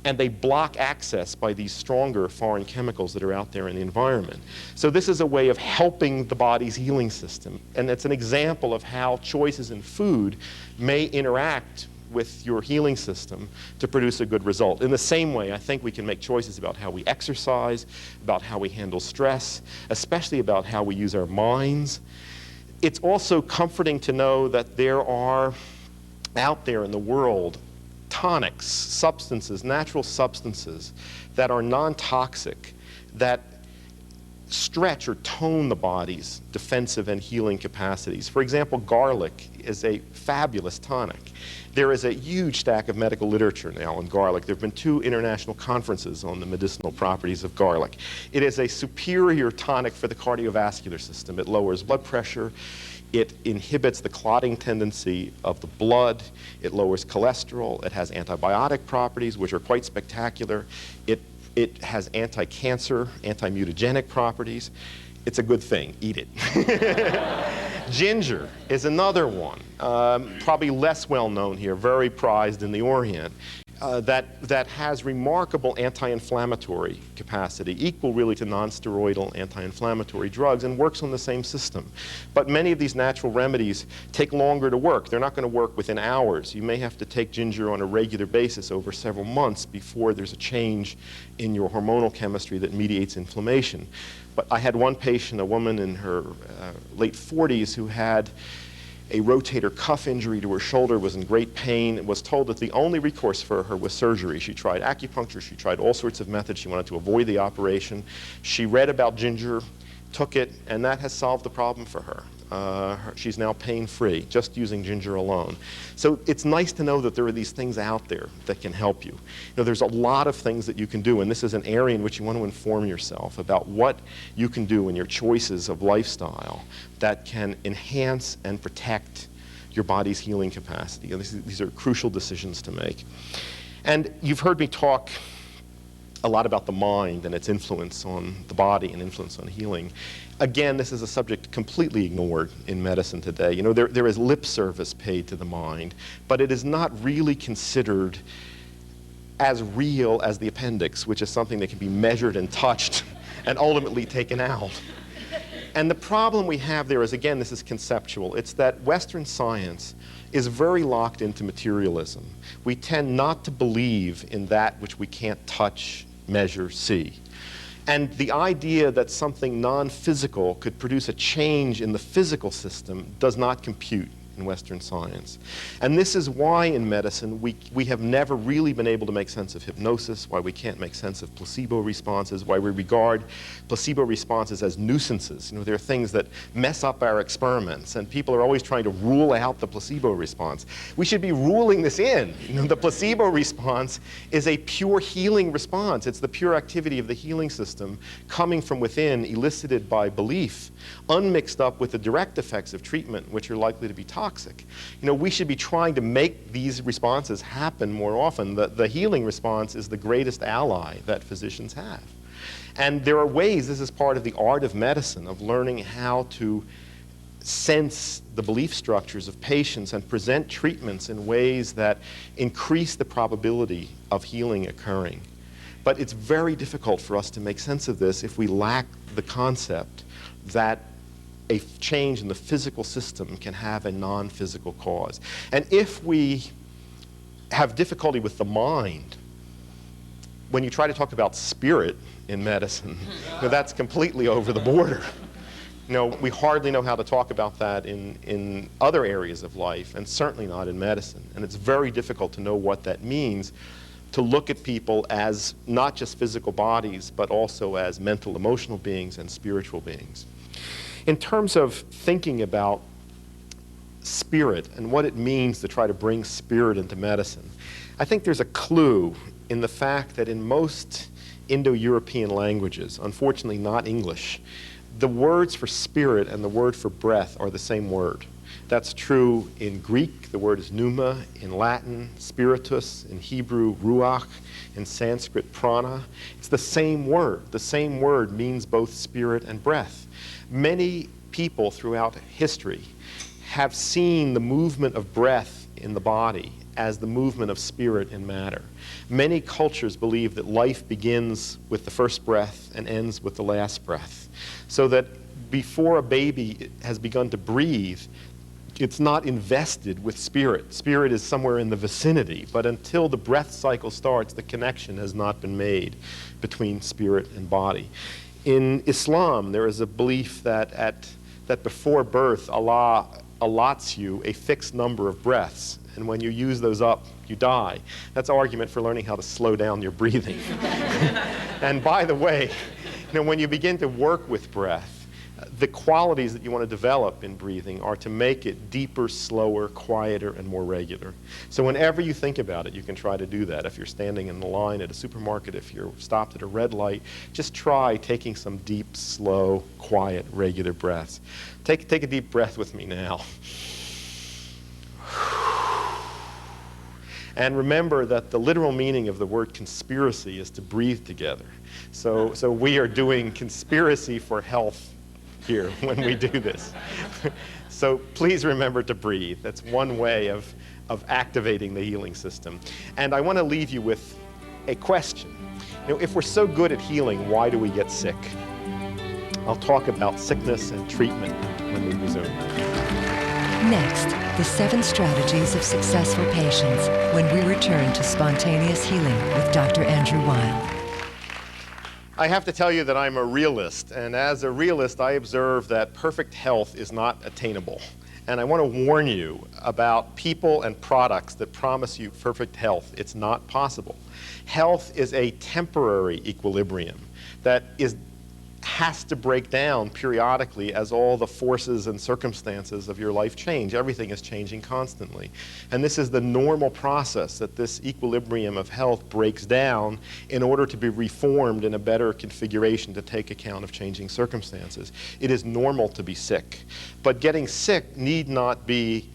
Speaker 1: and they block access by these stronger foreign chemicals that are out there in the environment. So this is a way of helping the body's healing system, and it's an example of how choices in food may interact with your healing system to produce a good result. In the same way, I think we can make choices about how we exercise, about how we handle stress, especially about how we use our minds. It's also comforting to know that there are out there in the world tonics, substances, natural substances that are non-toxic, that stretch or tone the body's defensive and healing capacities. For example, garlic is a fabulous tonic. There is a huge stack of medical literature now on garlic. There have been 2 international conferences on the medicinal properties of garlic. It is a superior tonic for the cardiovascular system. It lowers blood pressure. It inhibits the clotting tendency of the blood. It lowers cholesterol. It has antibiotic properties, which are quite spectacular. It has anti-cancer, anti-mutagenic properties. It's a good thing. Eat it. Ginger is another one, probably less well known here, very prized in the Orient, that has remarkable anti-inflammatory capacity, equal really to non-steroidal anti-inflammatory drugs, and works on the same system. But many of these natural remedies take longer to work. They're not going to work within hours. You may have to take ginger on a regular basis over several months before there's a change in your hormonal chemistry that mediates inflammation. But I had one patient, a woman in her late 40s, who had a rotator cuff injury to her shoulder, was in great pain, and was told that the only recourse for her was surgery. She tried acupuncture, she tried all sorts of methods, she wanted to avoid the operation. She read about ginger, took it, and that has solved the problem for her. She's now pain-free, just using ginger alone. So it's nice to know that there are these things out there that can help you. You know, there's a lot of things that you can do, and this is an area in which you want to inform yourself about what you can do in your choices of lifestyle that can enhance and protect your body's healing capacity. And these are crucial decisions to make. And you've heard me talk a lot about the mind and its influence on the body and influence on healing. Again, this is a subject completely ignored in medicine today. You know, there is lip service paid to the mind, but it is not really considered as real as the appendix, which is something that can be measured and touched and ultimately taken out. And the problem we have there is, again, this is conceptual. It's that Western science is very locked into materialism. We tend not to believe in that which we can't touch, measure, see. And the idea that something non-physical could produce a change in the physical system does not compute in Western science. And this is why in medicine we have never really been able to make sense of hypnosis, why we can't make sense of placebo responses, why we regard placebo responses as nuisances. You know, they're things that mess up our experiments, and people are always trying to rule out the placebo response. We should be ruling this in. You know, the placebo response is a pure healing response. It's the pure activity of the healing system coming from within, elicited by belief, unmixed up with the direct effects of treatment, which are likely to be toxic. You know, we should be trying to make these responses happen more often. The healing response is the greatest ally that physicians have. And there are ways, this is part of the art of medicine, of learning how to sense the belief structures of patients and present treatments in ways that increase the probability of healing occurring. But it's very difficult for us to make sense of this if we lack the concept that a change in the physical system can have a non-physical cause. And if we have difficulty with the mind, when you try to talk about spirit in medicine, that's completely over the border. We hardly know how to talk about that in other areas of life, and certainly not in medicine. And it's very difficult to know what that means, to look at people as not just physical bodies, but also as mental, emotional beings and spiritual beings. In terms of thinking about spirit and what it means to try to bring spirit into medicine, I think there's a clue in the fact that in most Indo-European languages, unfortunately not English, the words for spirit and the word for breath are the same word. That's true in Greek, the word is pneuma, in Latin, spiritus, in Hebrew, ruach, in Sanskrit, prana. It's the same word. The same word means both spirit and breath. Many people throughout history have seen the movement of breath in the body as the movement of spirit in matter. Many cultures believe that life begins with the first breath and ends with the last breath. So that before a baby has begun to breathe, it's not invested with spirit. Spirit is somewhere in the vicinity, but until the breath cycle starts, the connection has not been made between spirit and body. In Islam, there is a belief that before birth, Allah allots you a fixed number of breaths, and when you use those up, you die. That's an argument for learning how to slow down your breathing. And by the way, when you begin to work with breath, the qualities that you want to develop in breathing are to make it deeper, slower, quieter, and more regular. So whenever you think about it, you can try to do that. If you're standing in the line at a supermarket, if you're stopped at a red light, just try taking some deep, slow, quiet, regular breaths. Take a deep breath with me now. And remember that the literal meaning of the word conspiracy is to breathe together. So we are doing conspiracy for health here when we do this. So please remember to breathe. That's one way of activating the healing system. And I want to leave you with a question. If we're so good at healing, why do we get sick? I'll talk about sickness and treatment when we resume.
Speaker 2: Next, the 7 strategies of successful patients when we return to spontaneous healing with Dr. Andrew Weil.
Speaker 1: I have to tell you that I'm a realist, and as a realist, I observe that perfect health is not attainable. And I want to warn you about people and products that promise you perfect health. It's not possible. Health is a temporary equilibrium that has to break down periodically as all the forces and circumstances of your life change. Everything is changing constantly. And this is the normal process, that this equilibrium of health breaks down in order to be reformed in a better configuration to take account of changing circumstances. It is normal to be sick. But getting sick need not be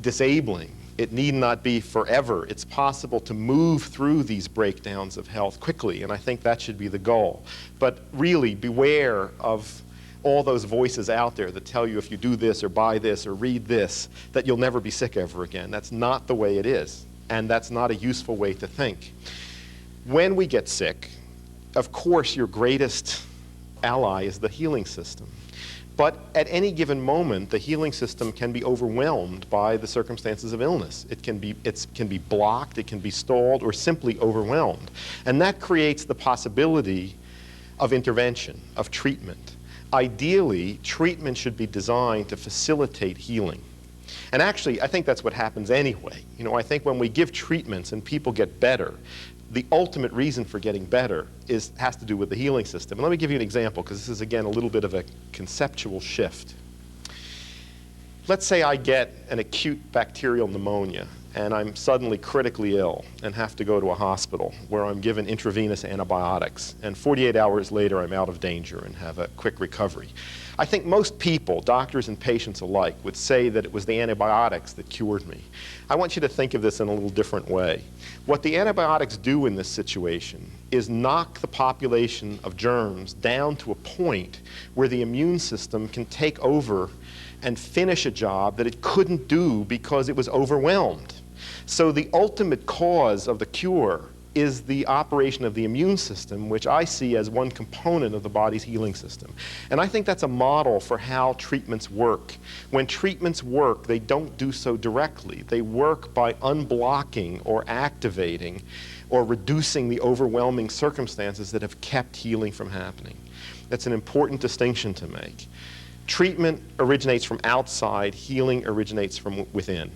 Speaker 1: disabling. It need not be forever. It's possible to move through these breakdowns of health quickly, and I think that should be the goal. But really, beware of all those voices out there that tell you if you do this or buy this or read this, that you'll never be sick ever again. That's not the way it is, and that's not a useful way to think. When we get sick, of course, your greatest ally is the healing system. But at any given moment, the healing system can be overwhelmed by the circumstances of illness. It can be blocked, it can be stalled, or simply overwhelmed. And that creates the possibility of intervention, of treatment. Ideally, treatment should be designed to facilitate healing. And actually, I think that's what happens anyway. I think when we give treatments and people get better, the ultimate reason for getting better has to do with the healing system. And let me give you an example, because this is, again, a little bit of a conceptual shift. Let's say I get an acute bacterial pneumonia, and I'm suddenly critically ill and have to go to a hospital where I'm given intravenous antibiotics, and 48 hours later I'm out of danger and have a quick recovery. I think most people, doctors and patients alike, would say that it was the antibiotics that cured me. I want you to think of this in a little different way. What the antibiotics do in this situation is knock the population of germs down to a point where the immune system can take over and finish a job that it couldn't do because it was overwhelmed. So the ultimate cause of the cure is the operation of the immune system, which I see as one component of the body's healing system. And I think that's a model for how treatments work. When treatments work, they don't do so directly. They work by unblocking or activating or reducing the overwhelming circumstances that have kept healing from happening. That's an important distinction to make. Treatment originates from outside, healing originates from within.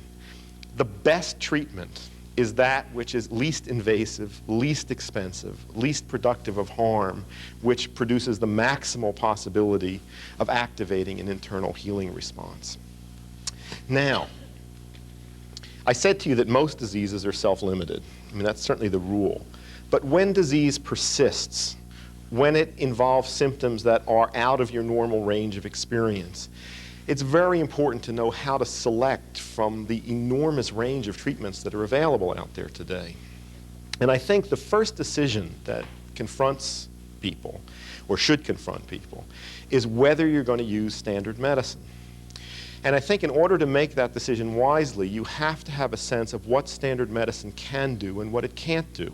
Speaker 1: The best treatment is that which is least invasive, least expensive, least productive of harm, which produces the maximal possibility of activating an internal healing response. Now, I said to you that most diseases are self-limited. I mean, that's certainly the rule. But when disease persists, when it involves symptoms that are out of your normal range of experience, it's very important to know how to select from the enormous range of treatments that are available out there today. And I think the first decision that confronts people, or should confront people, is whether you're going to use standard medicine. And I think in order to make that decision wisely, you have to have a sense of what standard medicine can do and what it can't do.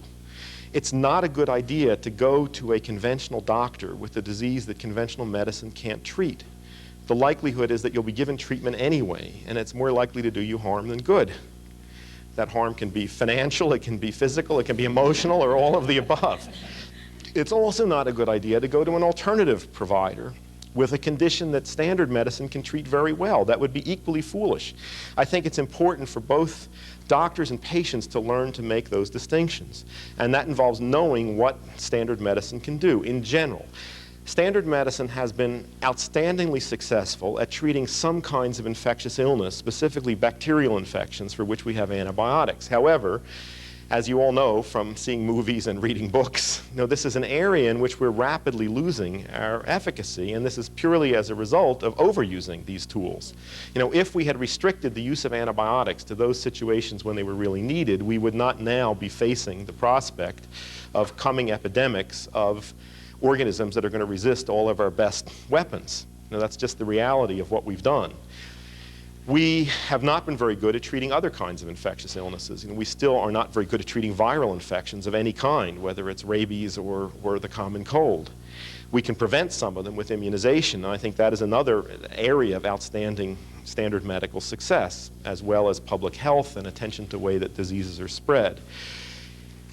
Speaker 1: It's not a good idea to go to a conventional doctor with a disease that conventional medicine can't treat. The likelihood is that you'll be given treatment anyway, and it's more likely to do you harm than good. That harm can be financial, it can be physical, it can be emotional, or all of the above. It's also not a good idea to go to an alternative provider with a condition that standard medicine can treat very well. That would be equally foolish. I think it's important for both doctors and patients to learn to make those distinctions. And that involves knowing what standard medicine can do in general. Standard medicine has been outstandingly successful at treating some kinds of infectious illness, specifically bacterial infections for which we have antibiotics. However, as you all know from seeing movies and reading books, this is an area in which we're rapidly losing our efficacy, and this is purely as a result of overusing these tools. If we had restricted the use of antibiotics to those situations when they were really needed, we would not now be facing the prospect of coming epidemics of organisms that are going to resist all of our best weapons. That's just the reality of what we've done. We have not been very good at treating other kinds of infectious illnesses. We still are not very good at treating viral infections of any kind, whether it's rabies or the common cold. We can prevent some of them with immunization, and I think that is another area of outstanding standard medical success, as well as public health and attention to the way that diseases are spread.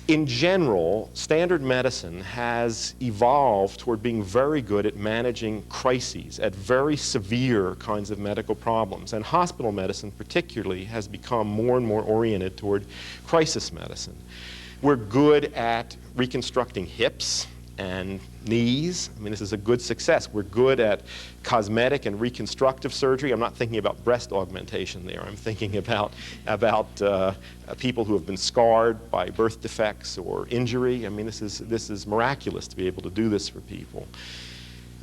Speaker 1: In general, standard medicine has evolved toward being very good at managing crises, at very severe kinds of medical problems. And hospital medicine particularly has become more and more oriented toward crisis medicine. We're good at reconstructing hips and knees. This is a good success. We're good at cosmetic and reconstructive surgery. I'm not thinking about breast augmentation there. I'm thinking about people who have been scarred by birth defects or injury. This is miraculous to be able to do this for people.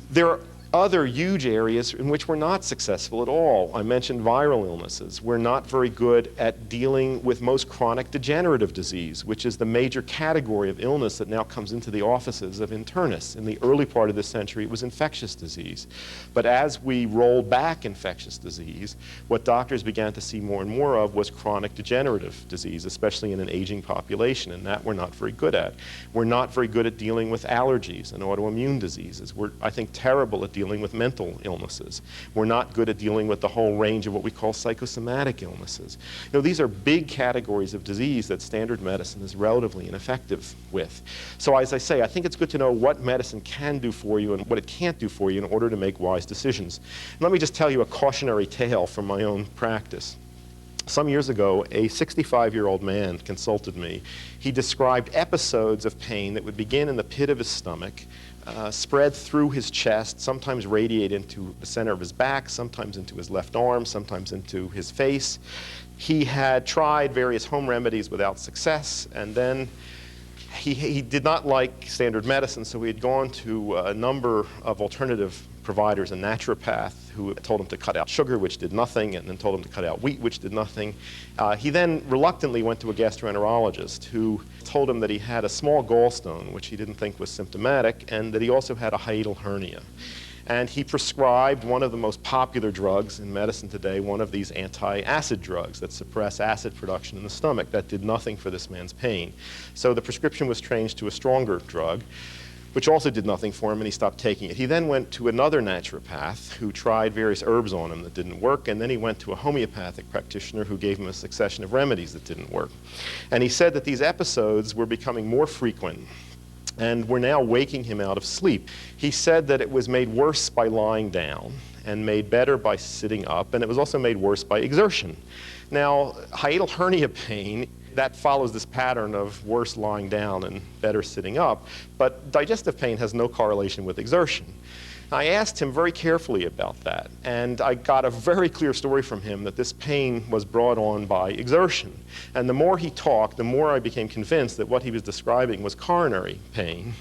Speaker 1: There are other huge areas in which we're not successful at all. I mentioned viral illnesses. We're not very good at dealing with most chronic degenerative disease, which is the major category of illness that now comes into the offices of internists. In the early part of this century, it was infectious disease. But as we rolled back infectious disease, what doctors began to see more and more of was chronic degenerative disease, especially in an aging population, and that we're not very good at. We're not very good at dealing with allergies and autoimmune diseases. We're, I think, terrible at dealing with mental illnesses. We're not good at dealing with the whole range of what we call psychosomatic illnesses. These are big categories of disease that standard medicine is relatively ineffective with. So as I say, I think it's good to know what medicine can do for you and what it can't do for you in order to make wise decisions. And let me just tell you a cautionary tale from my own practice. Some years ago, a 65-year-old man consulted me. He described episodes of pain that would begin in the pit of his stomach, spread through his chest, sometimes radiate into the center of his back, sometimes into his left arm, sometimes into his face. He had tried various home remedies without success, and then he did not like standard medicine, so he had gone to a number of alternative providers, a naturopath who told him to cut out sugar, which did nothing, and then told him to cut out wheat, which did nothing. He then reluctantly went to a gastroenterologist who told him that he had a small gallstone, which he didn't think was symptomatic, and that he also had a hiatal hernia. And he prescribed one of the most popular drugs in medicine today, one of these anti-acid drugs that suppress acid production in the stomach. That did nothing for this man's pain. So the prescription was changed to a stronger drug, which also did nothing for him, and he stopped taking it. He then went to another naturopath who tried various herbs on him that didn't work, and then he went to a homeopathic practitioner who gave him a succession of remedies that didn't work. And he said that these episodes were becoming more frequent and were now waking him out of sleep. He said that it was made worse by lying down and made better by sitting up, and it was also made worse by exertion. Now, hiatal hernia pain, that follows this pattern of worse lying down and better sitting up, but digestive pain has no correlation with exertion. I asked him very carefully about that, and I got a very clear story from him that this pain was brought on by exertion. And the more he talked, the more I became convinced that what he was describing was coronary pain,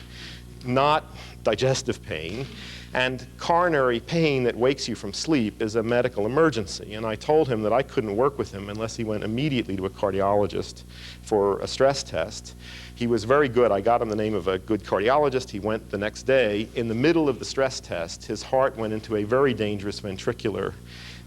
Speaker 1: not digestive pain. And coronary pain that wakes you from sleep is a medical emergency. And I told him that I couldn't work with him unless he went immediately to a cardiologist for a stress test. He was very good. I got him the name of a good cardiologist. He went the next day. In the middle of the stress test, his heart went into a very dangerous ventricular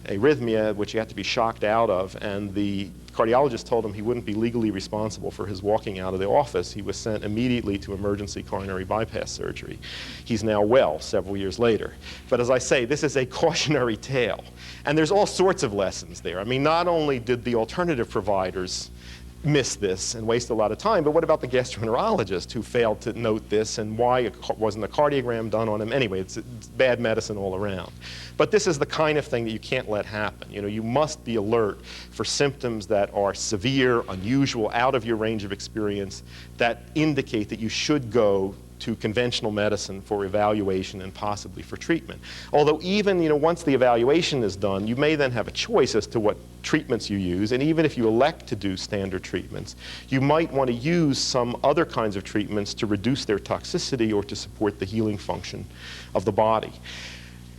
Speaker 1: arrhythmia, which he had to be shocked out of. And the cardiologist told him he wouldn't be legally responsible for his walking out of the office. He was sent immediately to emergency coronary bypass surgery. He's now well several years later. But as I say, this is a cautionary tale. And there's all sorts of lessons there. I mean, not only did the alternative providers miss this and waste a lot of time, but what about the gastroenterologist who failed to note this, and why wasn't a cardiogram done on him? Anyway, it's bad medicine all around. But this is the kind of thing that you can't let happen. You know, you must be alert for symptoms that are severe, unusual, out of your range of experience, that indicate that you should go to conventional medicine for evaluation and possibly for treatment. Although even, you know, once the evaluation is done, you may then have a choice as to what treatments you use, and even if you elect to do standard treatments, you might want to use some other kinds of treatments to reduce their toxicity or to support the healing function of the body.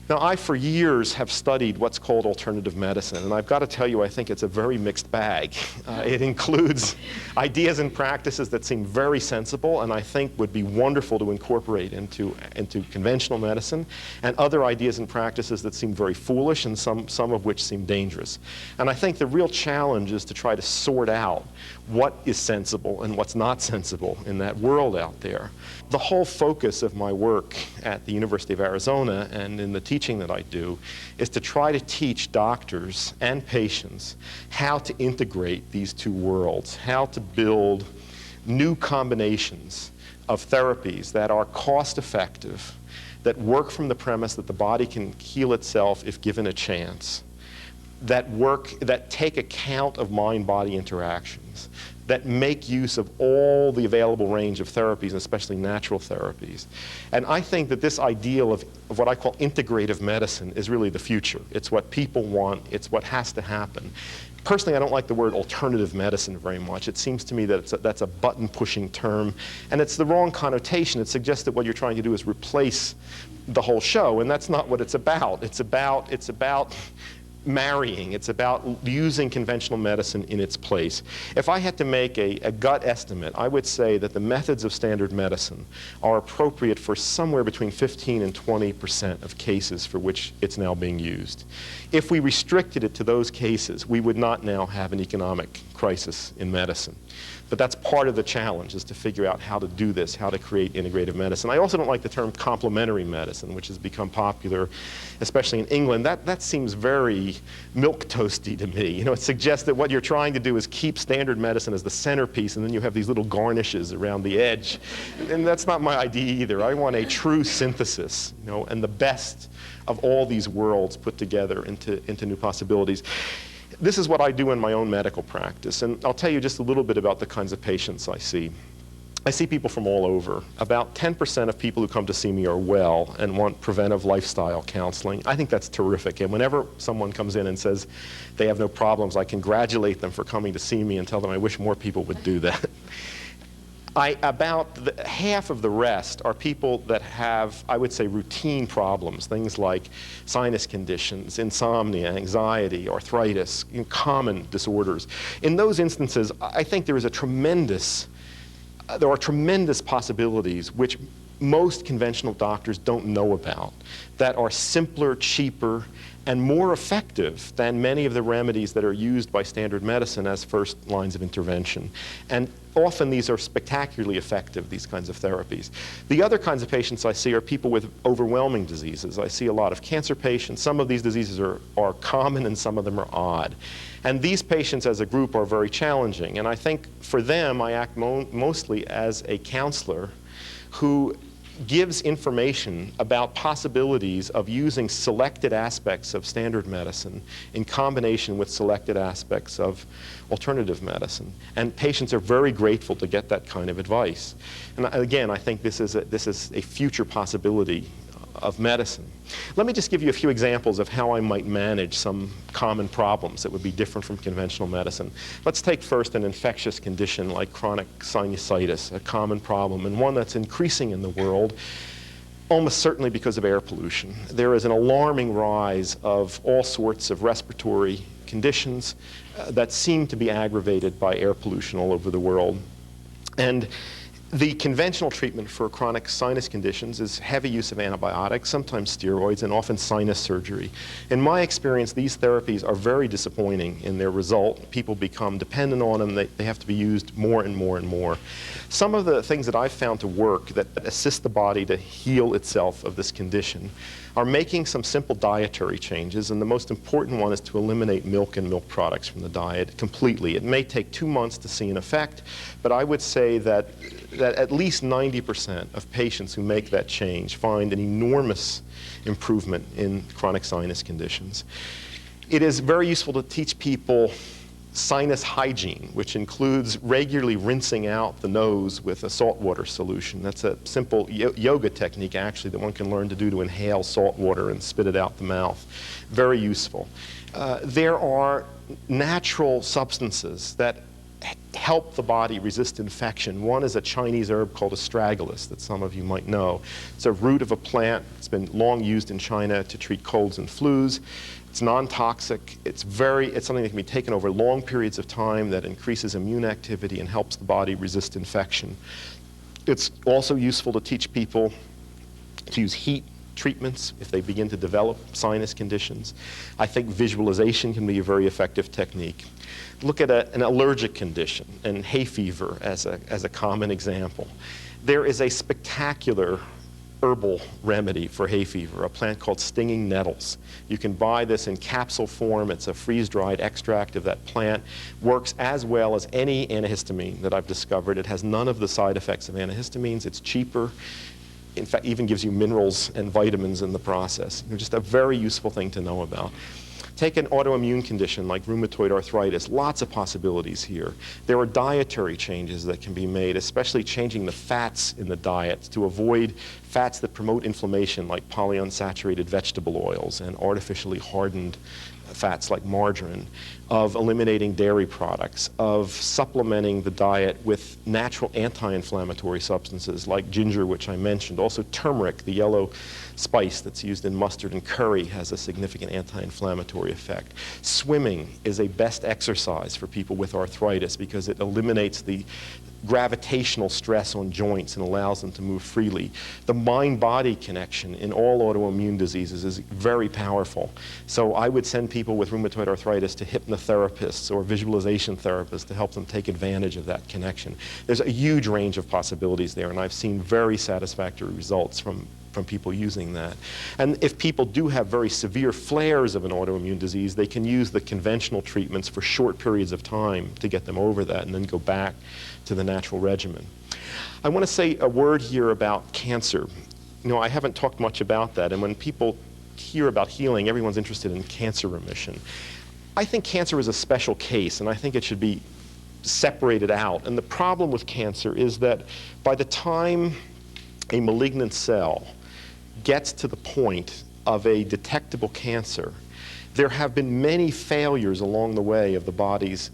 Speaker 1: Now, I, for years, have studied what's called alternative medicine, and I've got to tell you, I think it's a very mixed bag. It includes ideas and practices that seem very sensible and I think would be wonderful to incorporate into conventional medicine, and other ideas and practices that seem very foolish, and some of which seem dangerous. And I think the real challenge is to try to sort out what is sensible and what's not sensible in that world out there. The whole focus of my work at the University of Arizona and in the teaching that I do is to try to teach doctors and patients how to integrate these two worlds, how to build new combinations of therapies that are cost-effective, that work from the premise that the body can heal itself if given a chance, that take account of mind-body interactions, that make use of all the available range of therapies, especially natural therapies. And I think that this ideal of what I call integrative medicine is really the future. It's what people want. It's what has to happen. Personally, I don't like the word alternative medicine very much. It seems to me that that's a button-pushing term, and it's the wrong connotation. It suggests that what you're trying to do is replace the whole show, and that's not what it's about. It's about marrying. It's about using conventional medicine in its place. If I had to make a gut estimate, I would say that the methods of standard medicine are appropriate for somewhere between 15 and 20% of cases for which it's now being used. If we restricted it to those cases, we would not now have an economic crisis in medicine. But that's part of the challenge, is to figure out how to do this, how to create integrative medicine. I also don't like the term complementary medicine, which has become popular, especially in England. That seems very milquetoasty to me. You know, it suggests that what you're trying to do is keep standard medicine as the centerpiece, and then you have these little garnishes around the edge. And that's not my idea either. I want a true synthesis, you know, and the best of all these worlds put together into new possibilities. This is what I do in my own medical practice, and I'll tell you just a little bit about the kinds of patients I see. I see people from all over. About 10% of people who come to see me are well and want preventive lifestyle counseling. I think that's terrific, and whenever someone comes in and says they have no problems, I congratulate them for coming to see me and tell them I wish more people would do that. About half of the rest are people that have, I would say, routine problems, things like sinus conditions, insomnia, anxiety, arthritis, common disorders. In those instances, I think there are tremendous possibilities which most conventional doctors don't know about, that are simpler, cheaper, and more effective than many of the remedies that are used by standard medicine as first lines of intervention. And often these are spectacularly effective, these kinds of therapies. The other kinds of patients I see are people with overwhelming diseases. I see a lot of cancer patients. Some of these diseases are common and some of them are odd. And these patients as a group are very challenging. And I think for them, I act mostly as a counselor who gives information about possibilities of using selected aspects of standard medicine in combination with selected aspects of alternative medicine. And patients are very grateful to get that kind of advice. And again, I think this is a future possibility of medicine. Let me just give you a few examples of how I might manage some common problems that would be different from conventional medicine. Let's take first an infectious condition like chronic sinusitis, a common problem, and one that's increasing in the world, almost certainly because of air pollution. There is an alarming rise of all sorts of respiratory conditions that seem to be aggravated by air pollution all over the world. And the conventional treatment for chronic sinus conditions is heavy use of antibiotics, sometimes steroids, and often sinus surgery. In my experience, these therapies are very disappointing in their result. People become dependent on them. They have to be used more and more and more. Some of the things that I've found to work that assist the body to heal itself of this condition are making some simple dietary changes, and the most important one is to eliminate milk and milk products from the diet completely. It may take 2 months to see an effect, but I would say that at least 90% of patients who make that change find an enormous improvement in chronic sinus conditions. It is very useful to teach people sinus hygiene, which includes regularly rinsing out the nose with a saltwater solution. That's a simple yoga technique, actually, that one can learn to do to inhale salt water and spit it out the mouth. Very useful. There are natural substances that help the body resist infection. One is a Chinese herb called astragalus that some of you might know. It's a root of a plant. It's been long used in China to treat colds and flus. It's non-toxic. It's something that can be taken over long periods of time that increases immune activity and helps the body resist infection. It's also useful to teach people to use heat treatments if they begin to develop sinus conditions. I think visualization can be a very effective technique. Look at an allergic condition, and hay fever as a common example. There is a spectacular herbal remedy for hay fever, a plant called stinging nettles. You can buy this in capsule form. It's a freeze-dried extract of that plant. Works as well as any antihistamine that I've discovered. It has none of the side effects of antihistamines. It's cheaper. In fact, even gives you minerals and vitamins in the process. Just a very useful thing to know about. Take an autoimmune condition like rheumatoid arthritis, lots of possibilities here. There are dietary changes that can be made, especially changing the fats in the diet to avoid fats that promote inflammation like polyunsaturated vegetable oils and artificially hardened fats like margarine, of eliminating dairy products, of supplementing the diet with natural anti-inflammatory substances like ginger, which I mentioned. Also turmeric, the yellow spice that's used in mustard and curry, has a significant anti-inflammatory effect. Swimming is a best exercise for people with arthritis because it eliminates the gravitational stress on joints and allows them to move freely. The mind-body connection in all autoimmune diseases is very powerful. So I would send people with rheumatoid arthritis to hypnotherapists or visualization therapists to help them take advantage of that connection. There's a huge range of possibilities there, and I've seen very satisfactory results from people using that. And if people do have very severe flares of an autoimmune disease, they can use the conventional treatments for short periods of time to get them over that and then go back to the natural regimen. I want to say a word here about cancer. You know, I haven't talked much about that, and when people hear about healing, everyone's interested in cancer remission. I think cancer is a special case, and I think it should be separated out. And the problem with cancer is that by the time a malignant cell gets to the point of a detectable cancer, there have been many failures along the way of the body's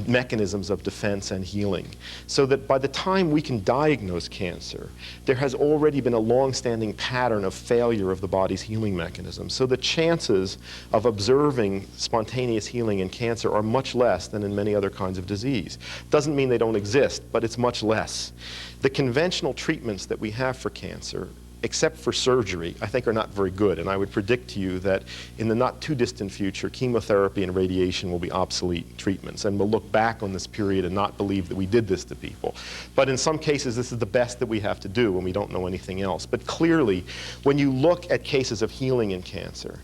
Speaker 1: mechanisms of defense and healing, so that by the time we can diagnose cancer, there has already been a long-standing pattern of failure of the body's healing mechanism. So the chances of observing spontaneous healing in cancer are much less than in many other kinds of disease. Doesn't mean they don't exist, but it's much less. The conventional treatments that we have for cancer, except for surgery, I think are not very good. And I would predict to you that in the not too distant future, chemotherapy and radiation will be obsolete treatments. And we'll look back on this period and not believe that we did this to people. But in some cases, this is the best that we have to do when we don't know anything else. But clearly, when you look at cases of healing in cancer,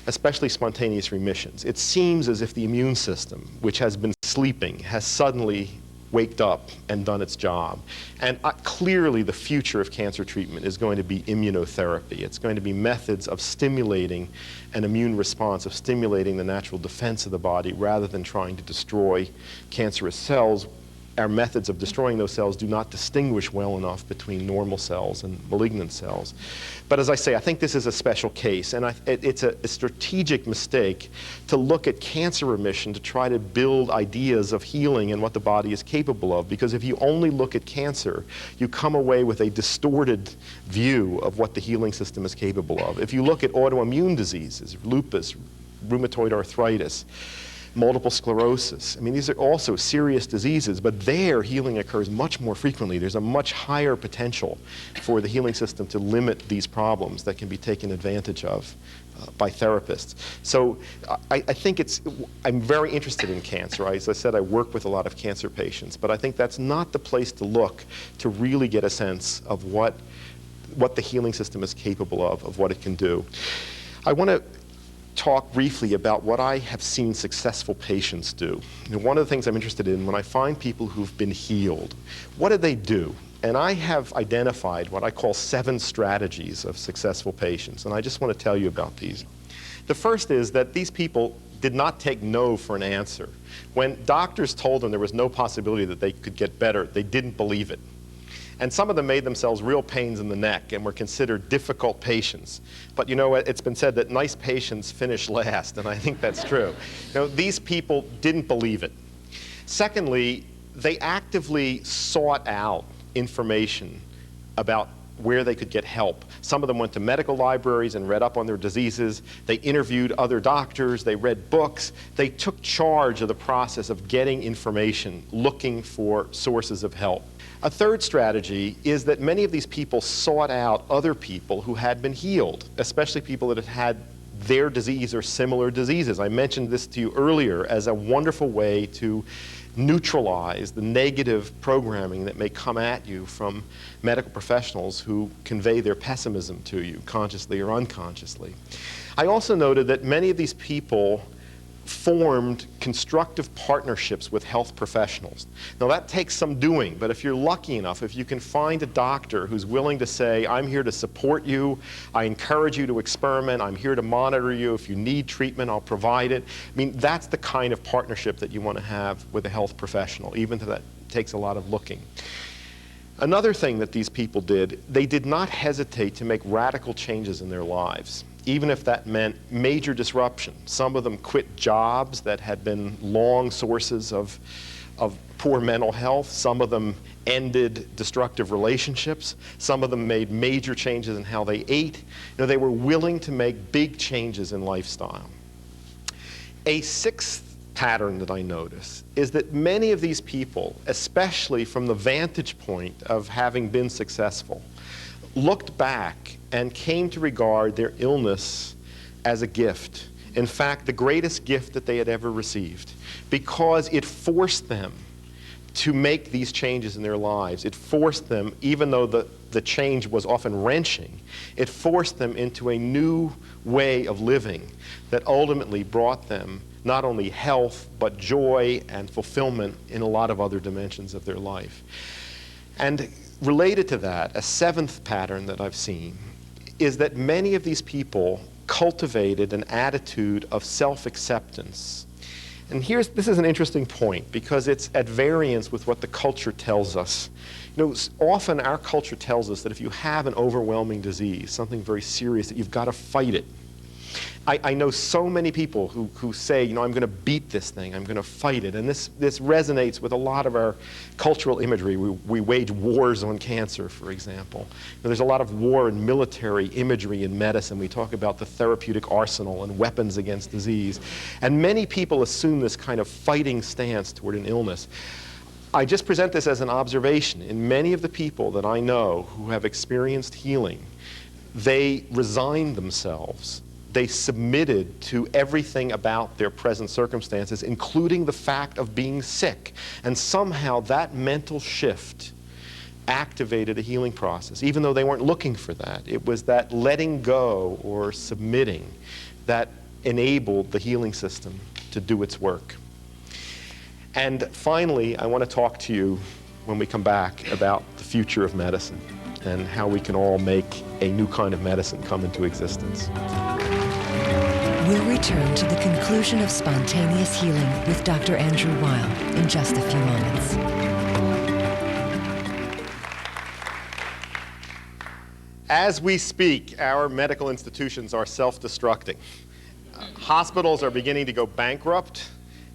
Speaker 1: especially spontaneous remissions, it seems as if the immune system, which has been sleeping, has suddenly waked up and done its job. And clearly the future of cancer treatment is going to be immunotherapy. It's going to be methods of stimulating an immune response, of stimulating the natural defense of the body rather than trying to destroy cancerous cells. Our methods of destroying those cells do not distinguish well enough between normal cells and malignant cells. But as I say, I think this is a special case, and it's a strategic mistake to look at cancer remission to try to build ideas of healing and what the body is capable of, because if you only look at cancer, you come away with a distorted view of what the healing system is capable of. If you look at autoimmune diseases, lupus, rheumatoid arthritis, multiple sclerosis. I mean, these are also serious diseases, but there healing occurs much more frequently. There's a much higher potential for the healing system to limit these problems that can be taken advantage of by therapists. So I think I'm very interested in cancer. As I said, I work with a lot of cancer patients, but I think that's not the place to look to really get a sense of what the healing system is capable of what it can do. I want to talk briefly about what I have seen successful patients do. One of the things I'm interested in, when I find people who've been healed, what do they do? And I have identified what I call 7 strategies of successful patients, and I just want to tell you about these. The first is that these people did not take no for an answer. When doctors told them there was no possibility that they could get better, they didn't believe it. And some of them made themselves real pains in the neck and were considered difficult patients. But you know what? It's been said that nice patients finish last, and I think that's true. These people didn't believe it. Secondly, they actively sought out information about where they could get help. Some of them went to medical libraries and read up on their diseases. They interviewed other doctors. They read books. They took charge of the process of getting information, looking for sources of help. A third strategy is that many of these people sought out other people who had been healed, especially people that had had their disease or similar diseases. I mentioned this to you earlier as a wonderful way to neutralize the negative programming that may come at you from medical professionals who convey their pessimism to you, consciously or unconsciously. I also noted that many of these people formed constructive partnerships with health professionals. Now that takes some doing, but if you're lucky enough, if you can find a doctor who's willing to say, I'm here to support you, I encourage you to experiment, I'm here to monitor you, if you need treatment, I'll provide it. I mean, that's the kind of partnership that you want to have with a health professional, even though that takes a lot of looking. Another thing that these people did, they did not hesitate to make radical changes in their lives, even if that meant major disruption. Some of them quit jobs that had been long sources of poor mental health. Some of them ended destructive relationships. Some of them made major changes in how they ate. They were willing to make big changes in lifestyle. A sixth pattern that I notice is that many of these people, especially from the vantage point of having been successful, looked back and came to regard their illness as a gift. In fact, the greatest gift that they had ever received, because it forced them to make these changes in their lives. It forced them, even though the change was often wrenching, it forced them into a new way of living that ultimately brought them not only health, but joy and fulfillment in a lot of other dimensions of their life. And related to that, a seventh pattern that I've seen is that many of these people cultivated an attitude of self-acceptance. And this is an interesting point because it's at variance with what the culture tells us. Often our culture tells us that if you have an overwhelming disease, something very serious, that you've got to fight it. I know so many people who say, you know, I'm going to beat this thing, I'm going to fight it. And this resonates with a lot of our cultural imagery. We wage wars on cancer, for example. Now, there's a lot of war and military imagery in medicine. We talk about the therapeutic arsenal and weapons against disease. And many people assume this kind of fighting stance toward an illness. I just present this as an observation. In many of the people that I know who have experienced healing, they resigned themselves. They submitted to everything about their present circumstances, including the fact of being sick. And somehow that mental shift activated a healing process, even though they weren't looking for that. It was that letting go or submitting that enabled the healing system to do its work. And finally, I want to talk to you when we come back about the future of medicine and how we can all make a new kind of medicine come into existence.
Speaker 2: We'll return to the conclusion of spontaneous healing with Dr. Andrew Weil in just a few moments.
Speaker 1: As we speak, our medical institutions are self-destructing. Hospitals are beginning to go bankrupt,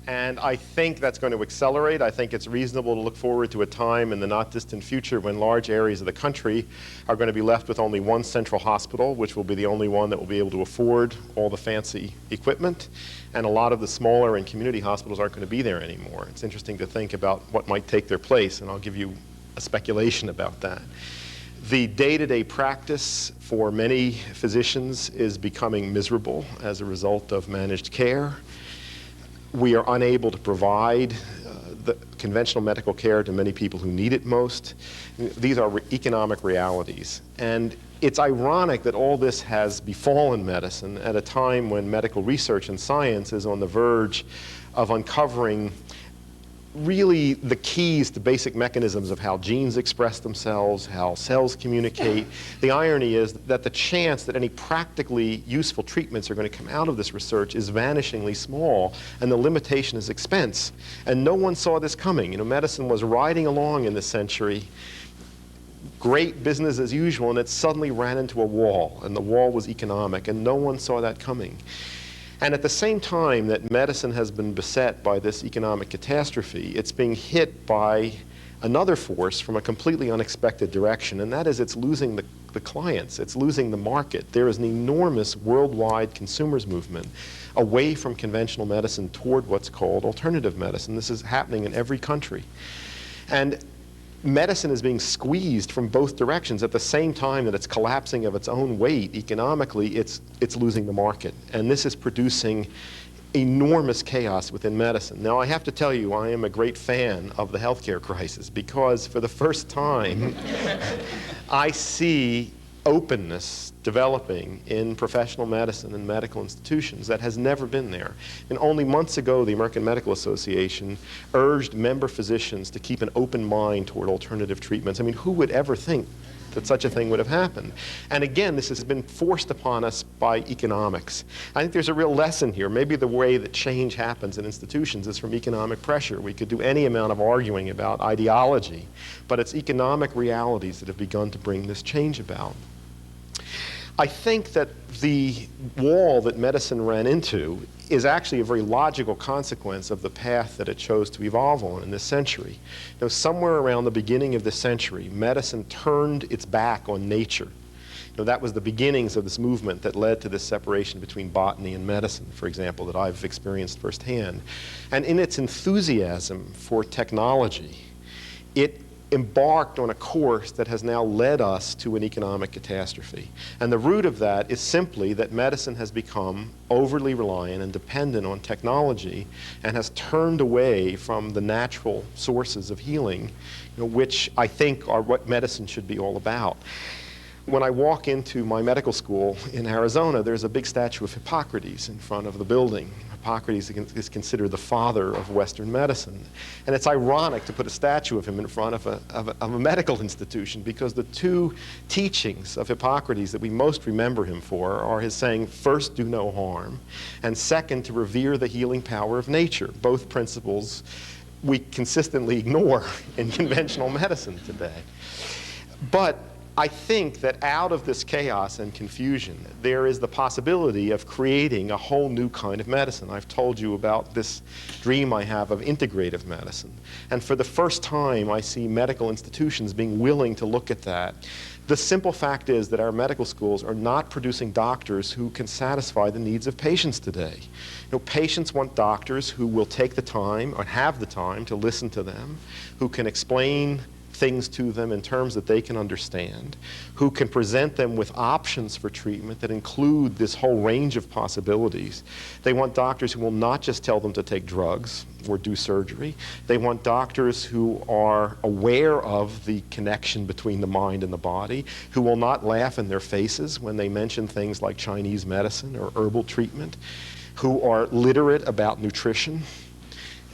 Speaker 1: and I think that's going to accelerate. I think it's reasonable to look forward to a time in the not distant future when large areas of the country are going to be left with only one central hospital, which will be the only one that will be able to afford all the fancy equipment. And a lot of the smaller and community hospitals aren't going to be there anymore. It's interesting to think about what might take their place, and I'll give you a speculation about that. The day-to-day practice for many physicians is becoming miserable as a result of managed care. We are unable to provide the conventional medical care to many people who need it most. These are economic realities. And it's ironic that all this has befallen medicine at a time when medical research and science is on the verge of uncovering really the keys to basic mechanisms of how genes express themselves, how cells communicate. The irony is that the chance that any practically useful treatments are going to come out of this research is vanishingly small, and the limitation is expense. And no one saw this coming. You know, medicine was riding along in this century, great business as usual, and it suddenly ran into a wall, and the wall was economic, and no one saw that coming. And at the same time that medicine has been beset by this economic catastrophe, it's being hit by another force from a completely unexpected direction, and that is it's losing the clients, it's losing the market. There is an enormous worldwide consumers movement away from conventional medicine toward what's called alternative medicine. This is happening in every country. And medicine is being squeezed from both directions at the same time that it's collapsing of its own weight. Economically, it's losing the market. And this is producing enormous chaos within medicine. Now, I have to tell you, I am a great fan of the healthcare crisis because for the first time, I see openness developing in professional medicine and medical institutions that has never been there. And only months ago, the American Medical Association urged member physicians to keep an open mind toward alternative treatments. I mean, who would ever think that such a thing would have happened? And again, this has been forced upon us by economics. I think there's a real lesson here. Maybe the way that change happens in institutions is from economic pressure. We could do any amount of arguing about ideology, but it's economic realities that have begun to bring this change about. I think that the wall that medicine ran into is actually a very logical consequence of the path that it chose to evolve on in this century. Now, somewhere around the beginning of this century, medicine turned its back on nature. You know, that was the beginnings of this movement that led to this separation between botany and medicine, for example, that I've experienced firsthand. And in its enthusiasm for technology, it embarked on a course that has now led us to an economic catastrophe. And the root of that is simply that medicine has become overly reliant and dependent on technology and has turned away from the natural sources of healing, which I think are what medicine should be all about. When I walk into my medical school in Arizona, there's a big statue of Hippocrates in front of the building. Hippocrates is considered the father of Western medicine. And it's ironic to put a statue of him in front of a medical institution because the two teachings of Hippocrates that we most remember him for are his saying, first, do no harm, and second, to revere the healing power of nature, both principles we consistently ignore in conventional medicine today. But I think that out of this chaos and confusion, there is the possibility of creating a whole new kind of medicine. I've told you about this dream I have of integrative medicine. And for the first time, I see medical institutions being willing to look at that. The simple fact is that our medical schools are not producing doctors who can satisfy the needs of patients today. Patients want doctors who will take the time or have the time to listen to them, who can explain things to them in terms that they can understand, who can present them with options for treatment that include this whole range of possibilities. They want doctors who will not just tell them to take drugs or do surgery. They want doctors who are aware of the connection between the mind and the body, who will not laugh in their faces when they mention things like Chinese medicine or herbal treatment, who are literate about nutrition,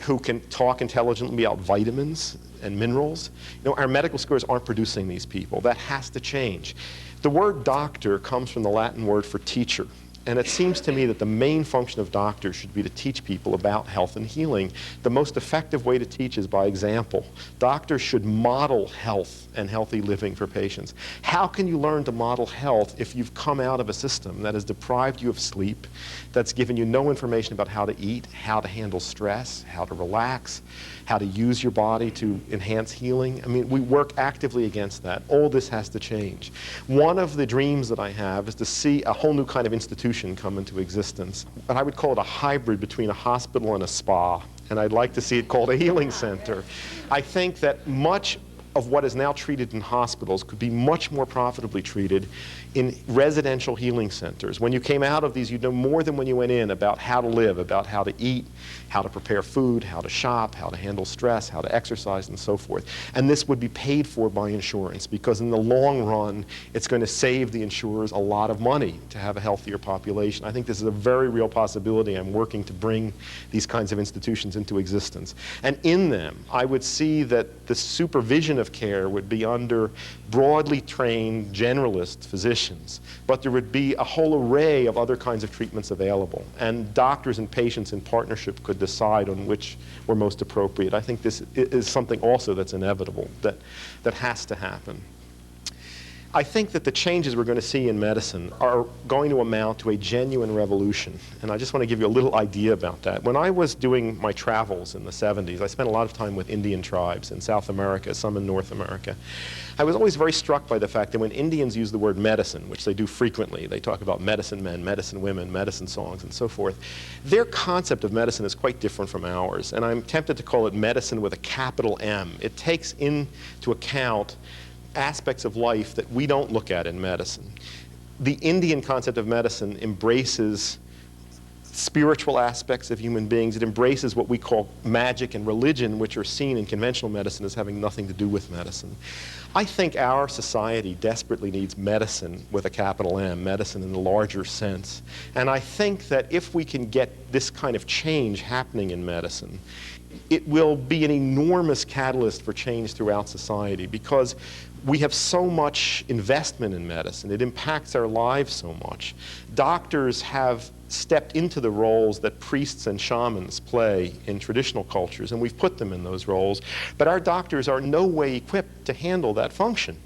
Speaker 1: who can talk intelligently about vitamins and minerals. Our medical schools aren't producing these people. That has to change. The word doctor comes from the Latin word for teacher. And it seems to me that the main function of doctors should be to teach people about health and healing. The most effective way to teach is by example. Doctors should model health and healthy living for patients. How can you learn to model health if you've come out of a system that has deprived you of sleep, that's given you no information about how to eat, how to handle stress, how to relax, how to use your body to enhance healing? I mean, we work actively against that. All this has to change. One of the dreams that I have is to see a whole new kind of institution come into existence. And I would call it a hybrid between a hospital and a spa. And I'd like to see it called a healing center. I think that much of what is now treated in hospitals could be much more profitably treated in residential healing centers. When you came out of these, you'd know more than when you went in about how to live, about how to eat, how to prepare food, how to shop, how to handle stress, how to exercise, and so forth. And this would be paid for by insurance, because in the long run, it's going to save the insurers a lot of money to have a healthier population. I think this is a very real possibility. I'm working to bring these kinds of institutions into existence. And in them, I would see that the supervision of care would be under broadly trained generalist physicians, but there would be a whole array of other kinds of treatments available, and doctors and patients in partnership could decide on which were most appropriate. I think this is something also that's inevitable, that has to happen. I think that the changes we're going to see in medicine are going to amount to a genuine revolution, and I just want to give you a little idea about that. When I was doing my travels in the 70s, I spent a lot of time with Indian tribes in South America, some in North America. I was always very struck by the fact that when Indians use the word medicine, which they do frequently, they talk about medicine men, medicine women, medicine songs, and so forth, their concept of medicine is quite different from ours, and I'm tempted to call it medicine with a capital M. It takes into account aspects of life that we don't look at in medicine. The Indian concept of medicine embraces spiritual aspects of human beings. It embraces what we call magic and religion, which are seen in conventional medicine as having nothing to do with medicine. I think our society desperately needs medicine with a capital M, medicine in the larger sense. And I think that if we can get this kind of change happening in medicine, it will be an enormous catalyst for change throughout society, because we have so much investment in medicine. It impacts our lives so much. Doctors have stepped into the roles that priests and shamans play in traditional cultures, and we've put them in those roles. But our doctors are no way equipped to handle that function.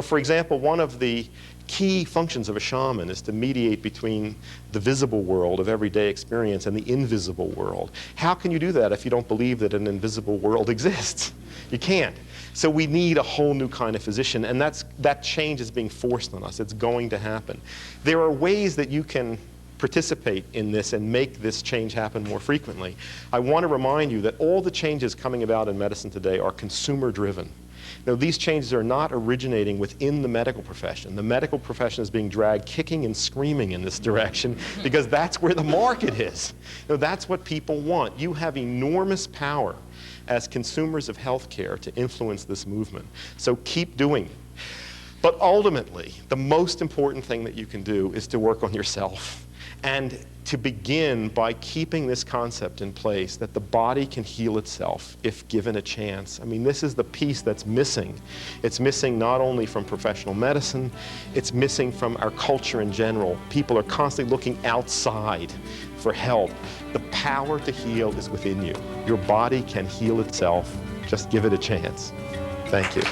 Speaker 1: For example, one of the key functions of a shaman is to mediate between the visible world of everyday experience and the invisible world. How can you do that if you don't believe that an invisible world exists? You can't. So we need a whole new kind of physician, and that change is being forced on us. It's going to happen. There are ways that you can participate in this and make this change happen more frequently. I want to remind you that all the changes coming about in medicine today are consumer-driven. Now, these changes are not originating within the medical profession. The medical profession is being dragged kicking and screaming in this direction because that's where the market is. That's what people want. You have enormous power as consumers of healthcare to influence this movement. So keep doing it. But ultimately, the most important thing that you can do is to work on yourself, and to begin by keeping this concept in place that the body can heal itself if given a chance. I mean, this is the piece that's missing. It's missing not only from professional medicine, it's missing from our culture in general. People are constantly looking outside for help. The power to heal is within you. Your body can heal itself. Just give it a chance. Thank you.